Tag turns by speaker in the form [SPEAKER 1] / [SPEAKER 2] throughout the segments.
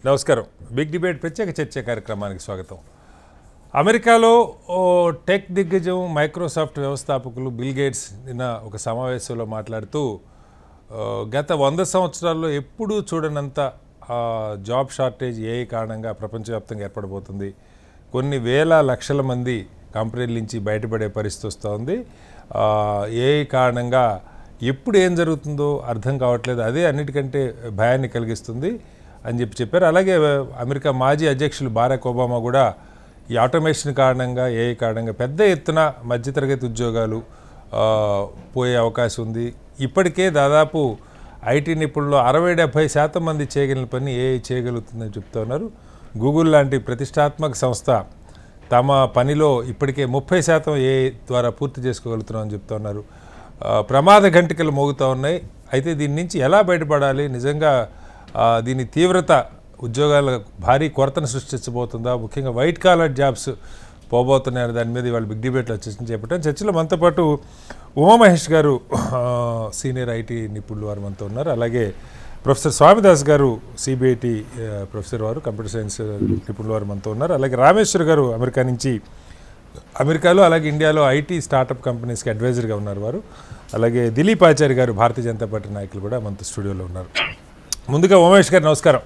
[SPEAKER 1] నమస్కారం. Big debate ప్రత్యేక చర్చ కార్యక్రమానికి స్వాగతం. అమెరికాలో టెక్ దిగ్గజం మైక్రోసాఫ్ట్ వ్యవస్థాపకులు బిల్ గేట్స్ నిన్న ఒక సమావేశంలో మాట్లాడుతూ గత 100 సంవత్సరాల్లో ఎప్పుడూ చూడనంత జాబ్ షార్టేజ్ ఏఐ కారణంగా ప్రపంచవ్యాప్తంగా ఏర్పడబోతుంది. కొన్ని వేల లక్షల మంది కంపెనీల నుంచి బయటపడే పరిస్థితి వస్తుంది. ఏఐ కారణంగా ఎప్పుడు ఏం జరుగుతుందో అర్థం కావట్లేదు, అదే అన్నిటికంటే భయాన్ని కలిగిస్తుంది అని చెప్పారు. అలాగే అమెరికా మాజీ అధ్యక్షులు బరాక్ ఒబామా కూడా ఈ ఆటోమేషన్ కారణంగా, ఏఐ కారణంగా పెద్ద ఎత్తున మధ్యతరగతి ఉద్యోగాలు పోయే అవకాశం ఉంది. ఇప్పటికే దాదాపు ఐటీ నిపుణులు 60-70% మంది చేయగలిగిన పని ఏఐ చేయగలుగుతుందని చెప్తూ ఉన్నారు. గూగుల్ లాంటి ప్రతిష్టాత్మక సంస్థ తమ పనిలో ఇప్పటికే 30% ఏఐ ద్వారా పూర్తి చేసుకోగలుగుతున్నామని చెప్తూ ఉన్నారు. ప్రమాద గంటికలు మోగుతూ ఉన్నాయి. అయితే దీని నుంచి ఎలా బయటపడాలి, నిజంగా దీని తీవ్రత ఉద్యోగాల భారీ కొరతను సృష్టించబోతుందా, ముఖ్యంగా వైట్ కాలర్ జాబ్స్ పోబోతున్నాయని దాని మీద వాళ్ళు బిగ్ డిబేట్లో చర్చ చేపట్టారు. చర్చలో మనతో పాటు ఉమామహేష్ గారు సీనియర్ ఐటీ నిపుణులు వారు మనతో ఉన్నారు. అలాగే ప్రొఫెసర్ స్వామిదాస్ గారు సిబిఐటి ప్రొఫెసర్ వారు, కంప్యూటర్ సైన్స్ నిపుణులు వారు మనతో ఉన్నారు. అలాగే రామేశ్వర్ గారు అమెరికాలో అలాగే ఇండియాలో ఐటీ స్టార్టప్ కంపెనీస్కి అడ్వైజర్గా ఉన్నారు వారు. అలాగే దిలీప్ ఆచార్య గారు భారతీయ జనతా పార్టీ నాయకులు కూడా మనతో స్టూడియోలో ఉన్నారు. ముందుగా ఉమేష్ గారు నమస్కారం.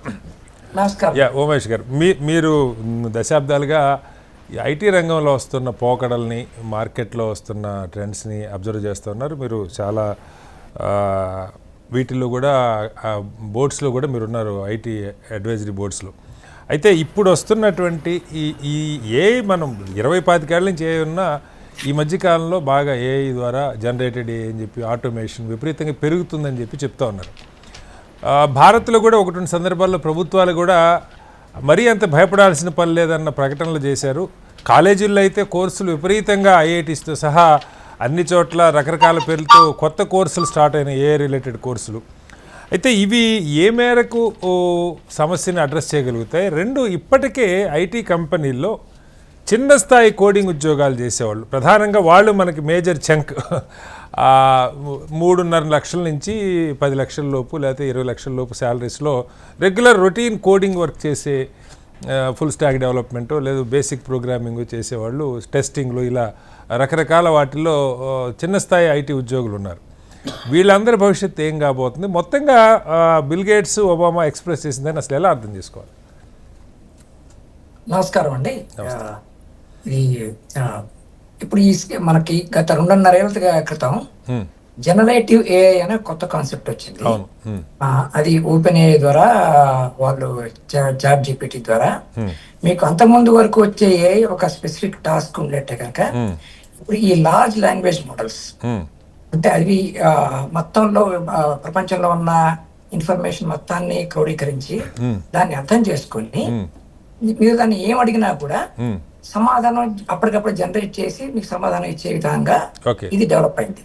[SPEAKER 1] ఉమేష్ గారు, మీరు దశాబ్దాలుగా ఐటీ రంగంలో వస్తున్న పోకడల్ని, మార్కెట్లో వస్తున్న ట్రెండ్స్ని అబ్జర్వ్ చేస్తూ ఉన్నారు. మీరు చాలా వీటిల్లో కూడా బోర్డ్స్లో కూడా మీరు ఉన్నారు, ఐటీ అడ్వైజరీ బోర్డ్స్లో. అయితే ఇప్పుడు వస్తున్నటువంటి ఈ ఏఐ, మనం 20-25 ఏళ్ళ నుంచి ఏఐ ఉన్నా ఈ మధ్యకాలంలో బాగా ఏఐ ద్వారా జనరేటెడ్ ఏఐ అని చెప్పి ఆటోమేషన్ విపరీతంగా పెరుగుతుందని చెప్తూ ఉన్నారు. భారత్లో కూడా ఒకటి సందర్భాల్లో ప్రభుత్వాలు కూడా మరీ అంత భయపడాల్సిన పని లేదన్న ప్రకటనలు చేశారు. కాలేజీల్లో అయితే కోర్సులు విపరీతంగా ఐఐటీస్తో సహా అన్ని చోట్ల రకరకాల పేర్లతో కొత్త కోర్సులు స్టార్ట్ అయినాయి, ఏఐ రిలేటెడ్ కోర్సులు. అయితే ఇవి ఏ మేరకు సమస్యని అడ్రస్ చేయగలుగుతాయి? రెండు, ఇప్పటికే ఐటీ కంపెనీల్లో చిన్న స్థాయి కోడింగ్ ఉద్యోగాలు చేసేవాళ్ళు, ప్రధానంగా వాళ్ళు మనకి మేజర్ చంక్ 3.5 లక్షల నుంచి 10 లక్షల లోపు లేకపోతే 20 లక్షల లోపు శాలరీస్లో రెగ్యులర్ రొటీన్ కోడింగ్ వర్క్ చేసే, ఫుల్ స్టాక్ డెవలప్మెంటు లేదు బేసిక్ ప్రోగ్రామింగ్ చేసేవాళ్ళు, టెస్టింగ్లు, ఇలా రకరకాల వాటిల్లో చిన్న స్థాయి ఐటీ ఉద్యోగులు ఉన్నారు. వీళ్ళందరి భవిష్యత్తు ఏం కాబోతుంది? మొత్తంగా బిల్ గేట్స్, ఒబామా ఎక్స్ప్రెస్ చేసిందని అసలు ఎలా అర్థం చేసుకోవాలి?
[SPEAKER 2] నమస్కారం అండి. ఇప్పుడు మనకి గత 2.5 ఏళ్ల క్రితం జనరేటివ్ ఏఐ అనే కొత్త కాన్సెప్ట్ వచ్చింది. అది ఓపెన్ ఏఐ ద్వారా, వాళ్ళు చాట్ జీపీటీ ద్వారా. మీకు అంతకుముందు వరకు వచ్చే ఏఐ ఒక స్పెసిఫిక్ టాస్క్ ఉండేటే కనుక, ఇప్పుడు ఈ లార్జ్ లాంగ్వేజ్ మోడల్స్ అంటే అవి మొత్తంలో ప్రపంచంలో ఉన్న ఇన్ఫర్మేషన్ మొత్తాన్ని క్రోడీకరించి దాన్ని అర్థం చేసుకొని మీరు దాన్ని ఏం అడిగినా కూడా సమాధానం అప్పటికప్పుడు జనరేట్ చేసి మీకు సమాధానం ఇచ్చే విధంగా ఇది డెవలప్ అయింది.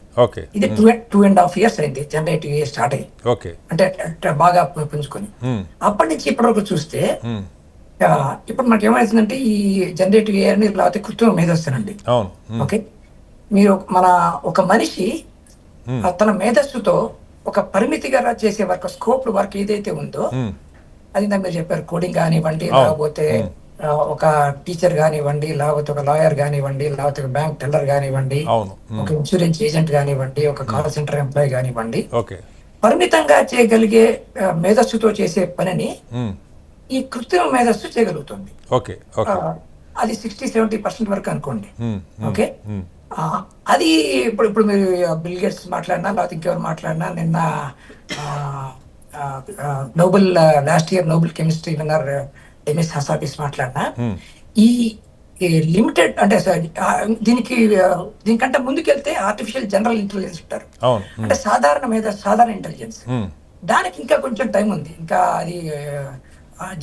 [SPEAKER 2] ఇది 2.5 years అయింది జనరేటివ్ ఏ స్టార్ట్ అయ్యి, అంటే బాగా పుంజుకొని. అప్పటి నుంచి ఇప్పటి వరకు చూస్తే ఇప్పుడు మనకి ఏమైతుందంటే ఈ జనరేటివ్ ఏ అని లేకపోతే కృత్రిమ మేధస్సునండి. ఓకే, మీరు ఒక మనిషి తన మేధస్సుతో ఒక పరిమితిగా చేసే వర్క్, స్కోప్ వర్క్ ఏదైతే ఉందో అది మీరు చెప్పారు, కోడింగ్ కానివ్వండి, లేకపోతే ఒక టీచర్ కానివ్వండి, లేకపోతే ఒక లాయర్ కానివ్వండి, లేకపోతే ఒక బ్యాంక్ టెల్లర్ కానివ్వండి, ఒక ఇన్సూరెన్స్ ఏజెంట్ కానివ్వండి, ఒక కాల్ సెంటర్ ఎంప్లాయీ కానివ్వండి, పరిమితంగా చేయగలిగే మేధస్సుతో చేసే పనిని ఈ కృత్రిమ మేధస్సు చేయగలుగుతుంది. అది 60-70% వరకు అనుకోండి. ఓకే, అది ఇప్పుడు మీరు బిల్ గేట్స్ మాట్లాడినా, లేకపోతే ఇంకెవరు మాట్లాడినా, నిన్న Nobel last year Nobel chemistry winner MS Hassabis మాట్లాడినా, ఈ లిమిటెడ్ అంటే దీనికంటే ముందుకెళ్తే ఆర్టిఫిషియల్ జనరల్ ఇంటెలిజెన్స్ ఉంటారు, అంటే సాధారణ ఇంటెలిజెన్స్. దానికి ఇంకా కొంచెం టైం ఉంది. ఇంకా అది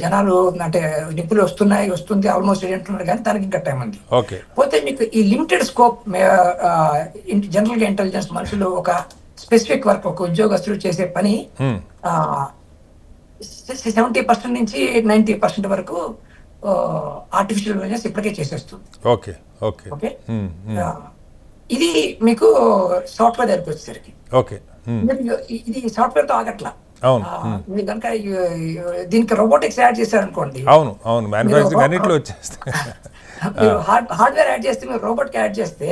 [SPEAKER 2] జనాలు అంటే నిపుణులు వస్తుంది ఆల్మోస్ట్ అంటున్నారు, కానీ దానికి ఇంకా టైం ఉంది. పోతే మీకు ఈ లిమిటెడ్ స్కోప్ జనరల్ గా ఇంటెలిజెన్స్ మనుషులు ఒక స్పెసిఫిక్ వర్క్, ఒక ఉద్యోగస్తులు చేసే పని 70% నుంచి 90% వరకు ఆర్టిఫిషియల్ ఇంటెలిజెన్స్ ఇప్పటికే చేసేస్తుంది. ఓకే, ఇది మీకు సాఫ్ట్వేర్ దగ్గరికి వచ్చేసరికి ఇది సాఫ్ట్వేర్ తో ఆగట్లా.
[SPEAKER 1] అవును
[SPEAKER 2] మీరు కనుక దీనికి రోబోటిక్స్ యాడ్ చేశారనుకోండి,
[SPEAKER 1] అవును అవును మ్యానుఫ్యాక్చరింగ్ అన్నిట్లో వచ్చేస్తాయి.
[SPEAKER 2] మీరు హార్డ్వేర్ యాడ్ చేస్తే, మీరు రోబోట్ కి యాడ్ చేస్తే,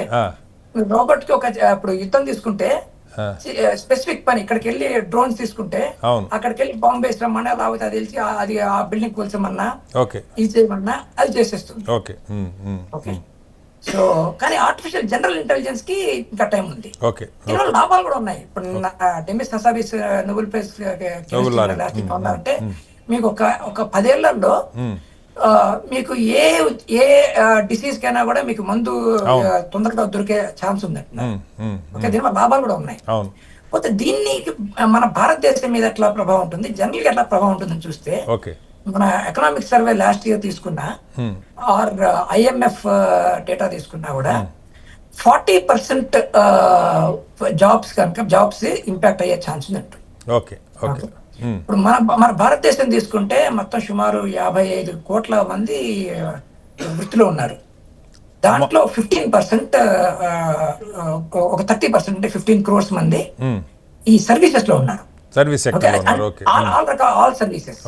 [SPEAKER 2] మీరు రోబోట్ కి ఇప్పుడు యుద్ధం తీసుకుంటే స్పెసిఫిక్ పని, ఇక్కడికి వెళ్ళి డ్రోన్స్ తీసుకుంటే
[SPEAKER 1] అవును
[SPEAKER 2] అక్కడికి వెళ్ళి బాంబు వేసి రమ్మన్నా, లేకపోతే అది తెలిసి అది ఆ బిల్డింగ్ కూల్చమన్నా,
[SPEAKER 1] ఓకే
[SPEAKER 2] ఇది చేయమన్నా అది చేసేస్తుంది.
[SPEAKER 1] Okay
[SPEAKER 2] okay. సో కానీ ఆర్టిఫిషియల్ జనరల్ ఇంటెలిజెన్స్ కి ఇంకా టైం ఉంది.
[SPEAKER 1] ఓకే
[SPEAKER 2] దీనివల్ల లాభాలు కూడా ఉన్నాయి. ఇప్పుడు డెమిస్ హసాబిస్ నోబెల్ ప్రైజ్ ఉన్నారంటే, మీకు ఒక 10 ఏళ్లలో మీకు ఏ డిసీజ్ కైనా కూడా మీకు మందు తొందరగా దొరికే ఛాన్స్ ఉంది అంటున్నారు. ఓకే, దీనివల్ల లాభాలు కూడా ఉన్నాయి. పోతే దీన్ని మన భారతదేశం మీద ఎట్లా ప్రభావం ఉంటుంది, జనరల్ గా ఎట్లా ప్రభావం ఉంటుందని చూస్తే, మన ఎకనామిక్ సర్వే లాస్ట్ ఇయర్ తీసుకున్నా ఆర్ IMF డేటా తీసుకున్నా కూడా 40% జాబ్స్ ఇంపాక్ట్ అయ్యే ఛాన్స్ ఉందంట. ఇప్పుడు మన భారతదేశం తీసుకుంటే మొత్తం సుమారు 55 కోట్ల మంది వృత్తిలో ఉన్నారు. దాంట్లో 15% ఒక 30% అంటే 15 crores మంది ఈ సర్వీసెస్ లో ఉన్నారు. All services.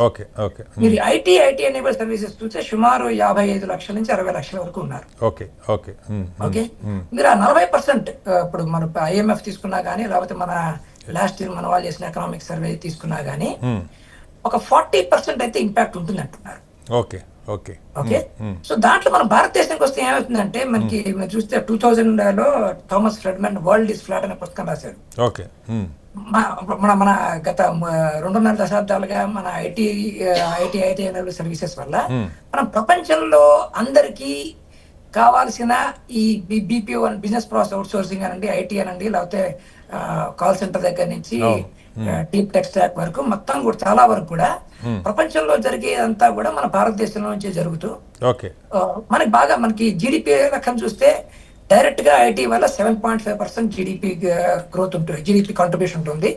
[SPEAKER 2] మీరు ఐటీ ఎనేబుల్ సర్వీసెస్ చూస్తే సుమారు 55 లక్షల నుంచి 60 లక్షల వరకు ఉన్నారు. ఓకే, మీరు ఆ 40% ఇప్పుడు మన IMF తీసుకున్నా కానీ, లేకపోతే మన లాస్ట్ ఇయర్ మన వాళ్ళు చేసిన ఎకనామిక్ సర్వే తీసుకున్నా గానీ ఒక 40% అయితే ఇంపాక్ట్ ఉంటుంది అంటున్నారు. ఓకే. సో దాంట్లో మన భారతదేశానికి వస్తే ఏమవుతుందంటే, మనకి మీరు చూస్తే 2000లో థామస్ ఫ్రెడ్మన్ వరల్డ్ ఇస్ ఫ్లాట్ అనే పుస్తకం రాశారు. మన గత 2.5 దశాబ్దాలుగా మన ఐటీ సర్వీసెస్ వల్ల మనం ప్రపంచంలో అందరికీ కావాల్సిన ఈ BPO and business process out sourcing అనండి, ఐటీ అనండి, లేకపోతే కాల్ సెంటర్ దగ్గర నుంచి డీప్ టెక్ స్టాక్ వరకు మొత్తం కూడా చాలా వరకు కూడా ప్రపంచంలో జరిగేదంతా కూడా మన భారతదేశంలో నుంచే జరుగుతూ, మనకి జీడిపి లెక్కన చూస్తే డైరెక్ట్ గా ఐటీ వల్ల 7.5% జీడిపి గ్రోత్ ఉంటుంది, జీడిపి కాంట్రిబ్యూషన్ ఉంటుంది.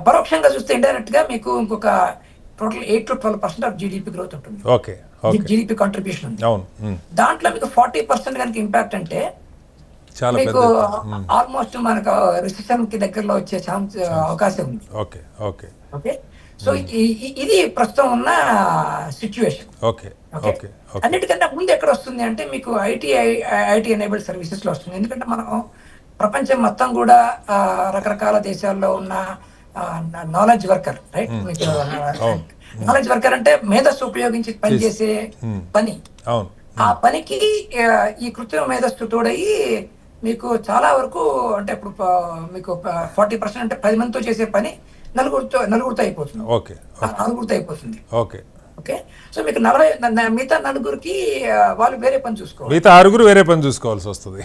[SPEAKER 2] పరోక్షంగా చూస్తే ఇండైరెక్ట్ గా మీకు ఇంకొక total 8 to 12% of GDP growth ఉంటుంది. జీడిపి కాంట్రిబ్యూషన్ ఉంది. దాంట్లో మీకు 40% కనుక ఇంపాక్ట్ అంటే మీకు ఆల్మోస్ట్ మనకు రిసెషన్ కి దగ్గరలో వచ్చే ఛాన్స్ అవకాశం ఉంది. ఓకే, సో ఇది ప్రస్తుతం ఉన్న సిచ్యువేషన్. అన్నిటికన్నా ముందు ఎక్కడ వస్తుంది అంటే మీకు ఐటీ ఎనేబుల్డ్ సర్వీసెస్ లో వస్తుంది. ఎందుకంటే మనం ప్రపంచం మొత్తం కూడా రకరకాల దేశాల్లో ఉన్న నాలెడ్జ్ వర్కర్, రైట్? మీకు నాలెడ్జ్ వర్కర్ అంటే మేధస్సు ఉపయోగించి పనిచేసే పని. ఆ పనికి ఈ కృత్రిమ మేధస్సు తోడయి మీకు చాలా వరకు, అంటే ఇప్పుడు మీకు 40% అంటే 10 మందితో చేసే పని నలుగురితో అయిపోతుంది. ఓకే, సో మీకు మిగతా 4 వాళ్ళు వేరే పని చూసుకోవాలి,
[SPEAKER 1] మిగతా 6 వేరే పని చూసుకోవాల్సి వస్తుంది.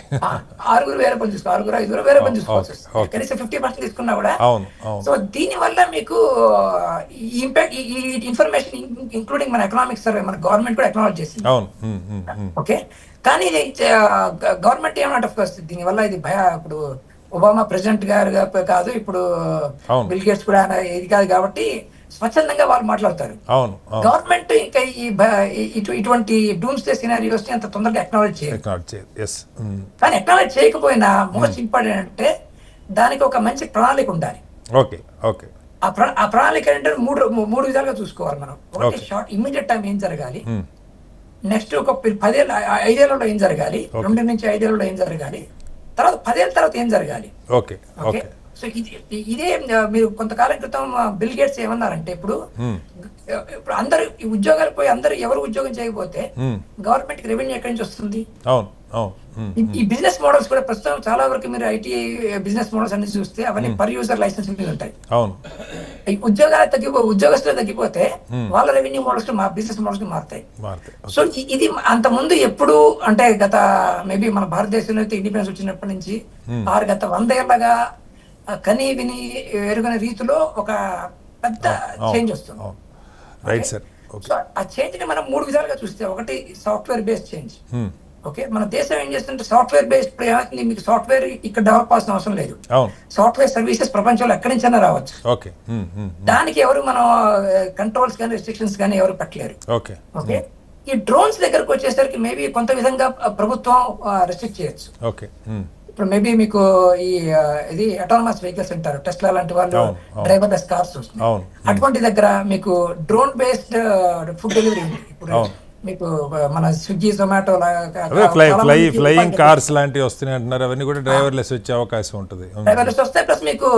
[SPEAKER 2] 6 వేరే పని చూసుకోవాలి, 5 వేరే పని చూసుకోవాల్సి వస్తుంది. కనీసం 50% తీసుకున్నా కూడా. సో దీని వల్ల మీకు ఇంపాక్ట్, ఈ ఇన్ఫర్మేషన్ ఇంక్లూడింగ్ మన ఎకనామిక్ సర్వే మన గవర్నమెంట్ కూడా అక్నాలెడ్జ్ చేసింది. ఓకే, కానీ గవర్నమెంట్ ఏమన్నా దీని వల్ల ఇది ఇప్పుడు ఒబామా ప్రెసిడెంట్ గారు కాదు, ఇప్పుడు బిల్ గేట్స్ కూడా ఇది కాదు కాబట్టి స్వచ్ఛందంగా వాళ్ళు మాట్లాడతారు. గవర్నమెంట్ ఇంకా ఇటువంటి డూమ్స్డే సినారియోస్ ని అంత తొందరగా అక్నాలెడ్జ్ చేయదు. కానీ అక్నాలెడ్జ్ చేయకపోయినా మోస్ట్ ఇంపార్టెంట్ అంటే దానికి ఒక మంచి ప్రణాళిక ఉండాలి. ఆ ప్రణాళిక ఏంటంటే మూడు విధాలుగా చూసుకోవాలి మనం. ఒకటి షార్ట్ ఇమ్మీడియట్ టైం ఏం జరగాలి, నెక్స్ట్ ఒక 5 ఏళ్లలో ఏం జరగాలి, 2 నుంచి 5 ఏళ్లలో ఏం జరగాలి, తర్వాత 10 ఏళ్ళ తర్వాత ఏం జరగాలి. సో ఇదే మీరు కొంతకాలం క్రితం బిల్ గేట్స్ ఏమన్నారంటే, ఇప్పుడు అందరు ఉద్యోగాలు పోయి అందరు ఎవరు ఉద్యోగం చేయకపోతే గవర్నమెంట్ కి రెవెన్యూ ఎక్కడి నుంచి వస్తుంది? ఈ బిజినెస్ మోడల్స్ కూడా ప్రస్తుతం చాలా వరకు మీరు ఐటీ బిజినెస్ మోడల్స్ అన్ని చూస్తే అవన్నీ పర్ యూజర్ లైసెన్స్ మీద ఉంటాయి. ఉద్యోగస్తులు తగ్గిపోతే వాళ్ళ రెవెన్యూ మోడల్స్ మా బిజినెస్ మోడల్స్ మారుతాయి. సో ఇది అంత ముందు ఎప్పుడు అంటే గత మేబీ మన భారతదేశంలో అయితే ఇండిపెండెన్స్ వచ్చినప్పటి నుంచి గత 100 ఏళ్ళగా కని విని ఎరుగని రీతిలో ఒక పెద్ద చేంజ్ వస్తుంది. సో ఆ చేంజ్ ని మనం 3 విధాలుగా చూస్తే, ఒకటి సాఫ్ట్వేర్ బేస్డ్ చేంజ్. ఓకే, మన దేశం ఏం చేస్తుంటే సాఫ్ట్వేర్ బేస్డ్ ఏమవుతుంది, మీకు సాఫ్ట్వేర్ ఇక్కడ డెవలప్ అవసరం అవసరం లేదు. సాఫ్ట్వేర్ సర్వీసెస్ ప్రపంచంలో ఎక్కడి నుంచైనా రావచ్చు. దానికి ఎవరు మనం కంట్రోల్స్ కానీ రెస్ట్రిక్షన్స్ కానీ ఎవరు పెట్టలేరు. ఓకే, ఈ డ్రోన్స్ దగ్గరకు వచ్చేసరికి మేబీ కొంత విధంగా ప్రభుత్వం రెస్ట్రిక్ట్ చేయొచ్చు. ఇప్పుడు మేబీ మీకు ఈ ఇది అటానమస్ వెహికల్స్ అంటారు, టెస్లా లాంటి వాళ్ళు
[SPEAKER 1] అవును, అవును,
[SPEAKER 2] డ్రైవర్లెస్ కార్స్ వస్తున్నాయి.
[SPEAKER 1] అవును,
[SPEAKER 2] అటువంటి దగ్గర మీకు డ్రోన్ బేస్డ్ ఫుడ్ డెలివరీ ఉంది. ఇప్పుడు
[SPEAKER 1] అవును.
[SPEAKER 2] మీకు మన స్విగ్గీ, జొమాటో
[SPEAKER 1] అవే ఫ్లయింగ్ కార్స్ లాంటివి వస్తున్నాయి అంటున్నారు. అవన్నీ కూడా డ్రైవర్లెస్ వచ్చే అవకాశం ఉంటుంది.
[SPEAKER 2] డ్రైవర్లెస్ వస్తాయి, ప్లస్ మీకు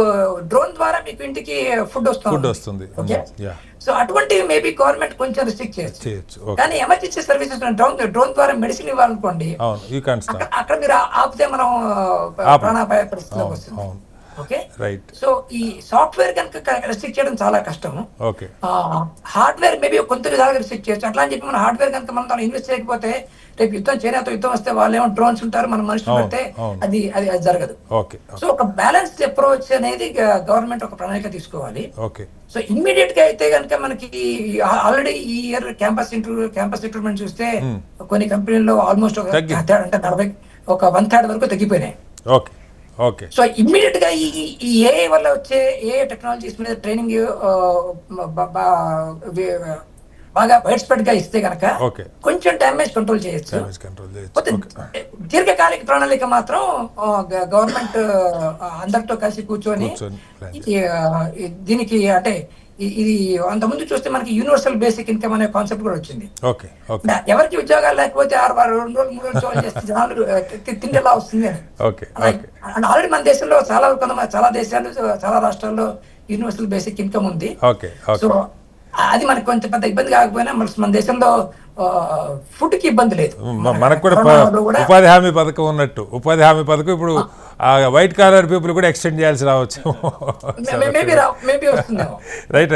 [SPEAKER 2] డ్రోన్ ద్వారా మీకు ఇంటికి ఫుడ్
[SPEAKER 1] వస్తుంది.
[SPEAKER 2] ఓకే,
[SPEAKER 1] యా,
[SPEAKER 2] సో అటువంటివి మేబీ గవర్నమెంట్ కొంచెం రిస్ట్రిక్ట్ చేయొచ్చు. కానీ ఎమర్జెన్సీ సర్వీసెస్ డ్రోన్ ద్వారా మెడిసిన్ ఇవ్వాలనుకోండి, అక్కడ మీరు ఆపితే మనం ప్రాణాపాయ పరిస్థితిలోకి వస్తుంది. Okay,
[SPEAKER 1] right.
[SPEAKER 2] సో ఈ సాఫ్ట్వేర్ కనుక రెస్ట్రిక్ట్ చేయడం చాలా కష్టం.
[SPEAKER 1] ఓకే,
[SPEAKER 2] హార్డ్వేర్ మేబీ కొంత విధాలుగా రెస్ట్రిక్ట్ చేయొచ్చు. అట్లా అని చెప్పి మన హార్డ్వేర్ కనుక మనం దాన్ని ఇన్వెస్ట్ చేయకపోతే రేపు చైనాతో యుద్ధం వస్తే వాళ్ళు ఏమో డ్రోన్స్ ఉంటారు, మనం మనుషులు పెడితే అది అది జరగదు. సో ఒక బ్యాలెన్స్డ్ అప్రోచ్ అనేది గవర్నమెంట్ ఒక ప్రణాళిక తీసుకోవాలి. సో ఇమ్మీడియట్ గా అయితే కనుక మనకి ఆల్రెడీ ఈ ఇయర్ క్యాంపస్ రిక్రూట్మెంట్ చూస్తే కొన్ని కంపెనీల్లో ఆల్మోస్ట్ ఒక 1/3 వరకు తగ్గిపోయినాయి. సో ఇమ్మీడియట్ గా ఈ ఏఐ వల్ల వచ్చే ఏఐ టెక్నాలజీస్ మీద ట్రైనింగ్ బాగా వైడ్ స్ప్రెడ్ గా ఇస్తే కనుక కొంచెం డ్యామేజ్ కంట్రోల్ చేయొచ్చు. దీర్ఘకాలిక ప్రణాళిక మాత్రం గవర్నమెంట్ అందరితో కలిసి కూర్చొని దీనికి అంటే ఇది అంతకుముందు చూస్తే మనకి యూనివర్సల్ బేసిక్ ఇన్కమ్ అనే కాన్సెప్ట్ కూడా వచ్చింది. ఎవరికి ఉద్యోగాలు లేకపోతే 2 రోజులు 3 రోజులు ఉద్యోగాలు చేస్తే జనాలు తిండి ఎలా వస్తుంది అని. అండ్ ఆల్రెడీ మన దేశంలో చాలా దేశాలు చాలా రాష్ట్రాల్లో యూనివర్సల్ బేసిక్ ఇన్కమ్ ఉంది. సో అది మనకు కొంచెం పెద్ద ఇబ్బంది కాకపోయినా మన దేశంలో ఫుడ్ కి ఇబ్బంది లేదు.
[SPEAKER 1] మనకు కూడా ఉపాధి హామీ పథకం ఉన్నట్టు, ఉపాధి హామీ పథకం ఇప్పుడు వైట్ కాలర్ పీపుల్ కూడా ఎక్స్టెండ్ చేయాల్సి రావచ్చు. రైట్.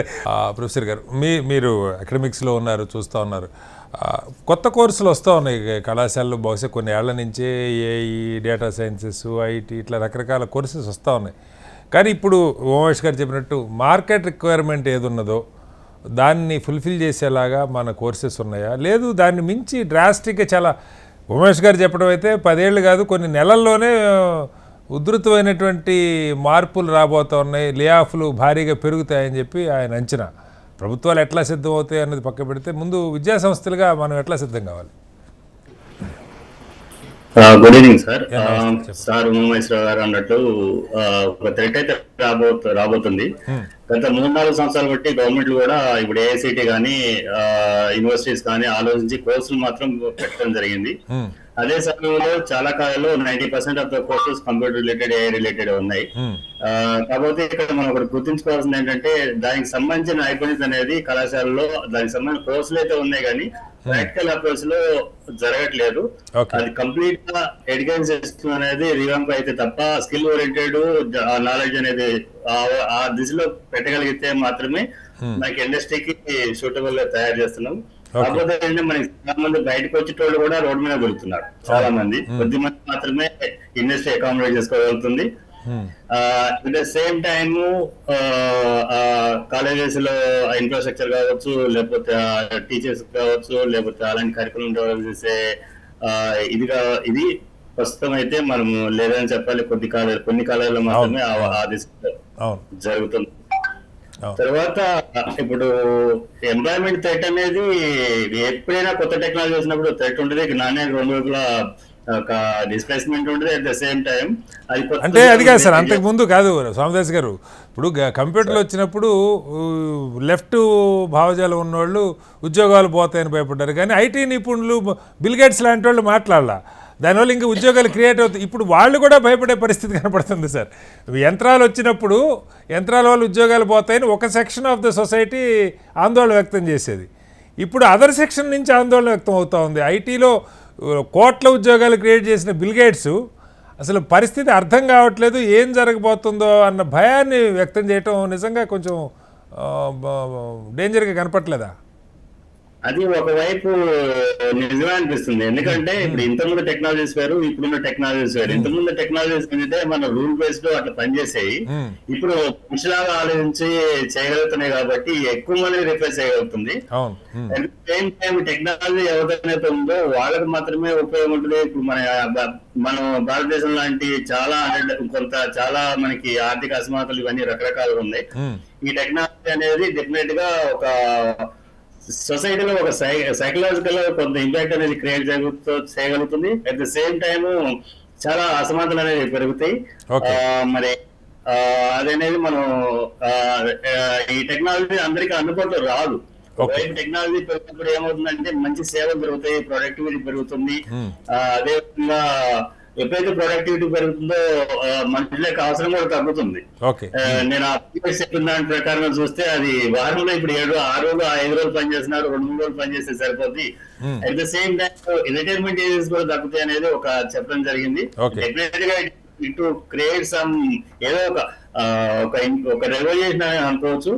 [SPEAKER 1] ప్రొఫెసర్ గారు, మీరు అకాడమిక్స్లో ఉన్నారు, చూస్తూ ఉన్నారు, కొత్త కోర్సులు వస్తూ ఉన్నాయి కళాశాలలో. బహుశా కొన్ని ఏళ్ల నుంచే ఏఐ, డేటా సైన్సెస్, ఐటీ ఇట్లా రకరకాల కోర్సెస్ వస్తూ ఉన్నాయి. కానీ ఇప్పుడు ఉమేష్ గారు చెప్పినట్టు మార్కెట్ రిక్వైర్మెంట్ ఏది ఉన్నదో దాన్ని ఫుల్ఫిల్ చేసేలాగా మన కోర్సెస్ ఉన్నాయా, లేదు దాన్ని మించి డ్రాస్టిక్గా చాలా ఉమేష్ గారు చెప్పడం అయితే 10 ఏళ్ళు కాదు కొన్ని నెలల్లోనే ఉధృతమైనటువంటి మార్పులు రాబోతూ ఉన్నాయి, లే ఆఫ్లు భారీగా పెరుగుతాయని చెప్పి ఆయన అంచనా. ప్రభుత్వాలు ఎట్లా సిద్ధం అవుతాయి అన్నది పక్క పెడితే ముందు విద్యా సంస్థలుగా మనం ఎట్లా సిద్ధం కావాలి?
[SPEAKER 3] Good evening sir. Sir Umamaheswararao గారు అన్నట్టు ఒక థ్రెట్ అయితే రాబోతుంది. గత 3-4 సంవత్సరాలు బట్టి గవర్నమెంట్లు కూడా ఇప్పుడు ఏఐసిటి కానీ యూనివర్సిటీస్ కానీ ఆలోచించి కోర్సులు మాత్రం పెట్టడం జరిగింది. అదే సమయంలో చాలా కాలంలో 90% of the courses computer related, AI related ఉన్నాయి. కాకపోతే ఇక్కడ మనం ఒకటి గుర్తుంచుకోవాల్సింది ఏంటంటే దానికి సంబంధించిన నైపుణ్యత అనేది కళాశాలలో దానికి సంబంధించిన కోర్సులు అయితే ఉన్నాయి కానీ ప్రాక్టికల్ అప్రోచ్ లో జరగట్లేదు. అది కంప్లీట్ గా ఎడ్యుకేషన్ సిస్టమ్ అనేది రివాంప్ అయితే తప్ప స్కిల్ ఓరియంటెడ్ నాలెడ్జ్ అనేది ఆ దిశలో పెట్టగలిగితే మాత్రమే మనకి ఇండస్ట్రీకి సూటబుల్ గా తయారు చేస్తున్నాం. కాకపోతే ఏంటంటే మనకి చాలా మంది బయటకు వచ్చేటోళ్ళు కూడా రోడ్డు మీద దొరుకుతున్నారు. చాలా మంది, కొద్ది మంది మాత్రమే ఇండస్ట్రీ అకామిడేట్ చేసుకోగలుగుతుంది. At the same time colleges లో ఇన్ఫ్రాస్ట్రక్చర్ కావచ్చు, లేకపోతే టీచర్స్ కావచ్చు, లేకపోతే అలాంటి కరికులం డెవలప్ చేసే ఇది ప్రస్తుతం అయితే మనము లేదని చెప్పాలి. కొన్ని కాలాల్లో మాత్రమే ఆ దిశలో జరుగుతుంది. తర్వాత ఇప్పుడు ఎంప్లాయ్మెంట్ థ్రెట్ అనేది ఎప్పుడైనా కొత్త టెక్నాలజీ వచ్చినప్పుడు థ్రెట్ ఉంటుంది, నాణ్యానికి 2 వైపులా ఒక డిస్ప్లేస్మెంట్ ఉంటుంది. అట్ ద సేమ్ టైం
[SPEAKER 1] అంటే అది కాదు సార్, అంతకు ముందు కాదు స్వామిదాస్ గారు. ఇప్పుడు కంప్యూటర్లు వచ్చినప్పుడు లెఫ్ట్ భావజాలం ఉన్నవాళ్ళు ఉద్యోగాలు పోతాయని భయపడ్డారు, కానీ ఐటీ నిపుణులు బిల్ గేట్స్ లాంటి వాళ్ళు మాట్లాడాల, దానివల్ల ఇంకా ఉద్యోగాలు క్రియేట్ అవుతాయి. ఇప్పుడు వాళ్ళు కూడా భయపడే పరిస్థితి కనపడుతుంది సార్. యంత్రాలు వచ్చినప్పుడు యంత్రాల వల్ల ఉద్యోగాలు పోతాయని ఒక సెక్షన్ ఆఫ్ ద సొసైటీ ఆందోళన వ్యక్తం చేసేది, ఇప్పుడు అదర్ సెక్షన్ నుంచి ఆందోళన వ్యక్తం అవుతూ ఉంది. ఐటీలో కోట్ల ఉద్యోగాలు క్రియేట్ చేసిన బిల్ గేట్స్ అసలు పరిస్థితి అర్థం కావట్లేదు, ఏం జరగబోతుందో అన్న భయాన్ని వ్యక్తం చేయటం నిజంగా కొంచెం డేంజర్గా కనపట్లేదా?
[SPEAKER 3] అది ఒకవైపు నిజమే అనిపిస్తుంది. ఎందుకంటే ఇప్పుడు ఇంతకుముందు టెక్నాలజీస్ వేరు, ఇప్పుడున్న టెక్నాలజీస్ వేరు. ఇంతకుముందు టెక్నాలజీస్ అంటే మన రూల్ బేస్డ్ అట్లా పనిచేసేవి. ఇప్పుడు మనుషులాగా ఆలోచించి చేయగలుగుతున్నాయి కాబట్టి ఎక్కువ మంది రిప్లేస్ చేయగలుగుతుంది. సేమ్ టైం టెక్నాలజీ ఎవరికైతే ఉందో వాళ్ళకి మాత్రమే ఉపయోగం ఉంటుంది. ఇప్పుడు మన భారతదేశం లాంటి చాలా మనకి ఆర్థిక అసమానతలు ఇవన్నీ రకరకాలుగా ఉన్నాయి. ఈ టెక్నాలజీ అనేది డెఫినెట్ గా ఒక సొసైటీలో ఒక సైకలాజికల్ కొంత ఇంపాక్ట్ అనేది క్రియేట్ చేయగలుగుతుంది. అట్ ద సేమ్ టైమ్ చాలా అసమానతలు అనేవి పెరుగుతాయి.
[SPEAKER 1] ఓకే.
[SPEAKER 3] మరి అదనేది మనం ఆ, ఆ, ఈ టెక్నాలజీ అందరికీ అందుబాటులో రాదు. ఒకవైపు టెక్నాలజీ పెరిగినప్పుడు ఏమవుతుందంటే మంచి సేవలు పెరుగుతాయి, ప్రొడక్టివిటీ పెరుగుతుంది. అదేవిధంగా ఎప్పుడైతే ప్రొడక్టివిటీ పెరుగుతుందో మనుషులకు అవసరం కూడా తగ్గుతుంది.
[SPEAKER 1] ఓకే.
[SPEAKER 3] నేను ఆ ప్రీవియస్ చెప్పిన దాని ప్రకారం చూస్తే అది వారంలో ఇప్పుడు 6 రోజులు 5 రోజులు పనిచేస్తున్నారు, 2-3 రోజులు పనిచేస్తే సరిపోద్ది. At the same time retirement ages కూడా తగ్గుతాయి అనేది ఒక చెప్పడం జరిగింది. డెఫినెట్ గా ఇట్ క్రియేట్ సమ్ ఏదో ఒక రెవల్యూషన్ అని అనుకోవచ్చు.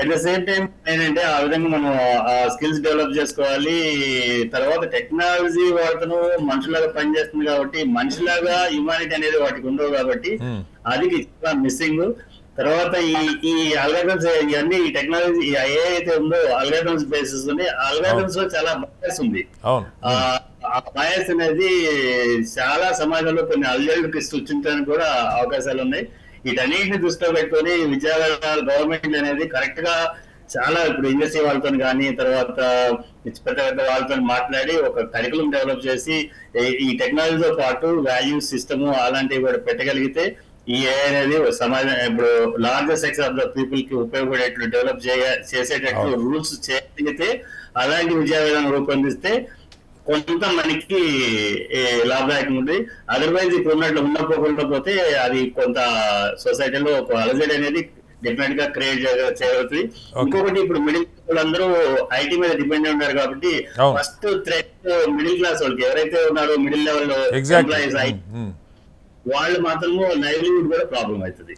[SPEAKER 3] అట్ ద సేమ్ టైం ఏంటంటే ఆ విధంగా మనం ఆ స్కిల్స్ డెవలప్ చేసుకోవాలి. తర్వాత టెక్నాలజీ వాడుతూ మనుషులాగా పనిచేస్తుంది కాబట్టి మనిషిలాగా హ్యూమానిటీ అనేది వాటికి ఉండవు కాబట్టి అది చాలా మిస్సింగ్. తర్వాత ఈ అల్గారిథమ్స్ ఇవన్నీ ఈ టెక్నాలజీ ఏ అయితే ఉందో అల్గారిథమ్స్ బేసిస్ ఉంది. అల్గారిథమ్స్ లో చాలా బయాస్ ఉంది. ఆ బయాస్ అనేది చాలా సమాజంలో కొన్ని అల్లర్లకి సృష్టించడానికి కూడా అవకాశాలు ఉన్నాయి. వీటన్నిటిని దృష్టిలో పెట్టుకొని విద్యాలయాలు గవర్నమెంట్ అనేది కరెక్ట్ గా చాలా ఇప్పుడు ఇండస్ట్రీ వాళ్ళతో కానీ తర్వాత పెద్ద పెద్ద వాళ్ళతో మాట్లాడి ఒక కరికులం డెవలప్ చేసి ఈ టెక్నాలజీతో పాటు వాల్యూ సిస్టమ్ అలాంటివి కూడా పెట్టగలిగితే ఈ AI అనేది సమాజం ఇప్పుడు larger section of the people కి ఉపయోగపడేట్లు డెవలప్ చేసేటట్లు రూల్స్ చేయగలిగితే అలాంటి విద్యా విధానం రూపొందిస్తే కొంత మనకి లాభదాయకం ఉంది. అదర్వైజ్ ఇప్పుడు ఉన్నట్లు ఉండకపోకుండా పోతే అది కొంత సొసైటీలో ఒక అలజడి అనేది డెఫినెట్ గా క్రియేట్ చేయగలుగుతుంది. ఇంకొకటి ఇప్పుడు మిడిల్ క్లాస్ అందరూ ఐటీ మీద డిపెండ్ ఉన్నారు కాబట్టి ఫస్ట్ థ్రెట్ మిడిల్ క్లాస్ వాళ్ళకి ఎవరైతే ఉన్నారో మిడిల్ లెవెల్ ఎంప్లాయీస్ వాళ్ళు మాత్రము లైవ్లీహుడ్ కూడా ప్రాబ్లం అవుతుంది.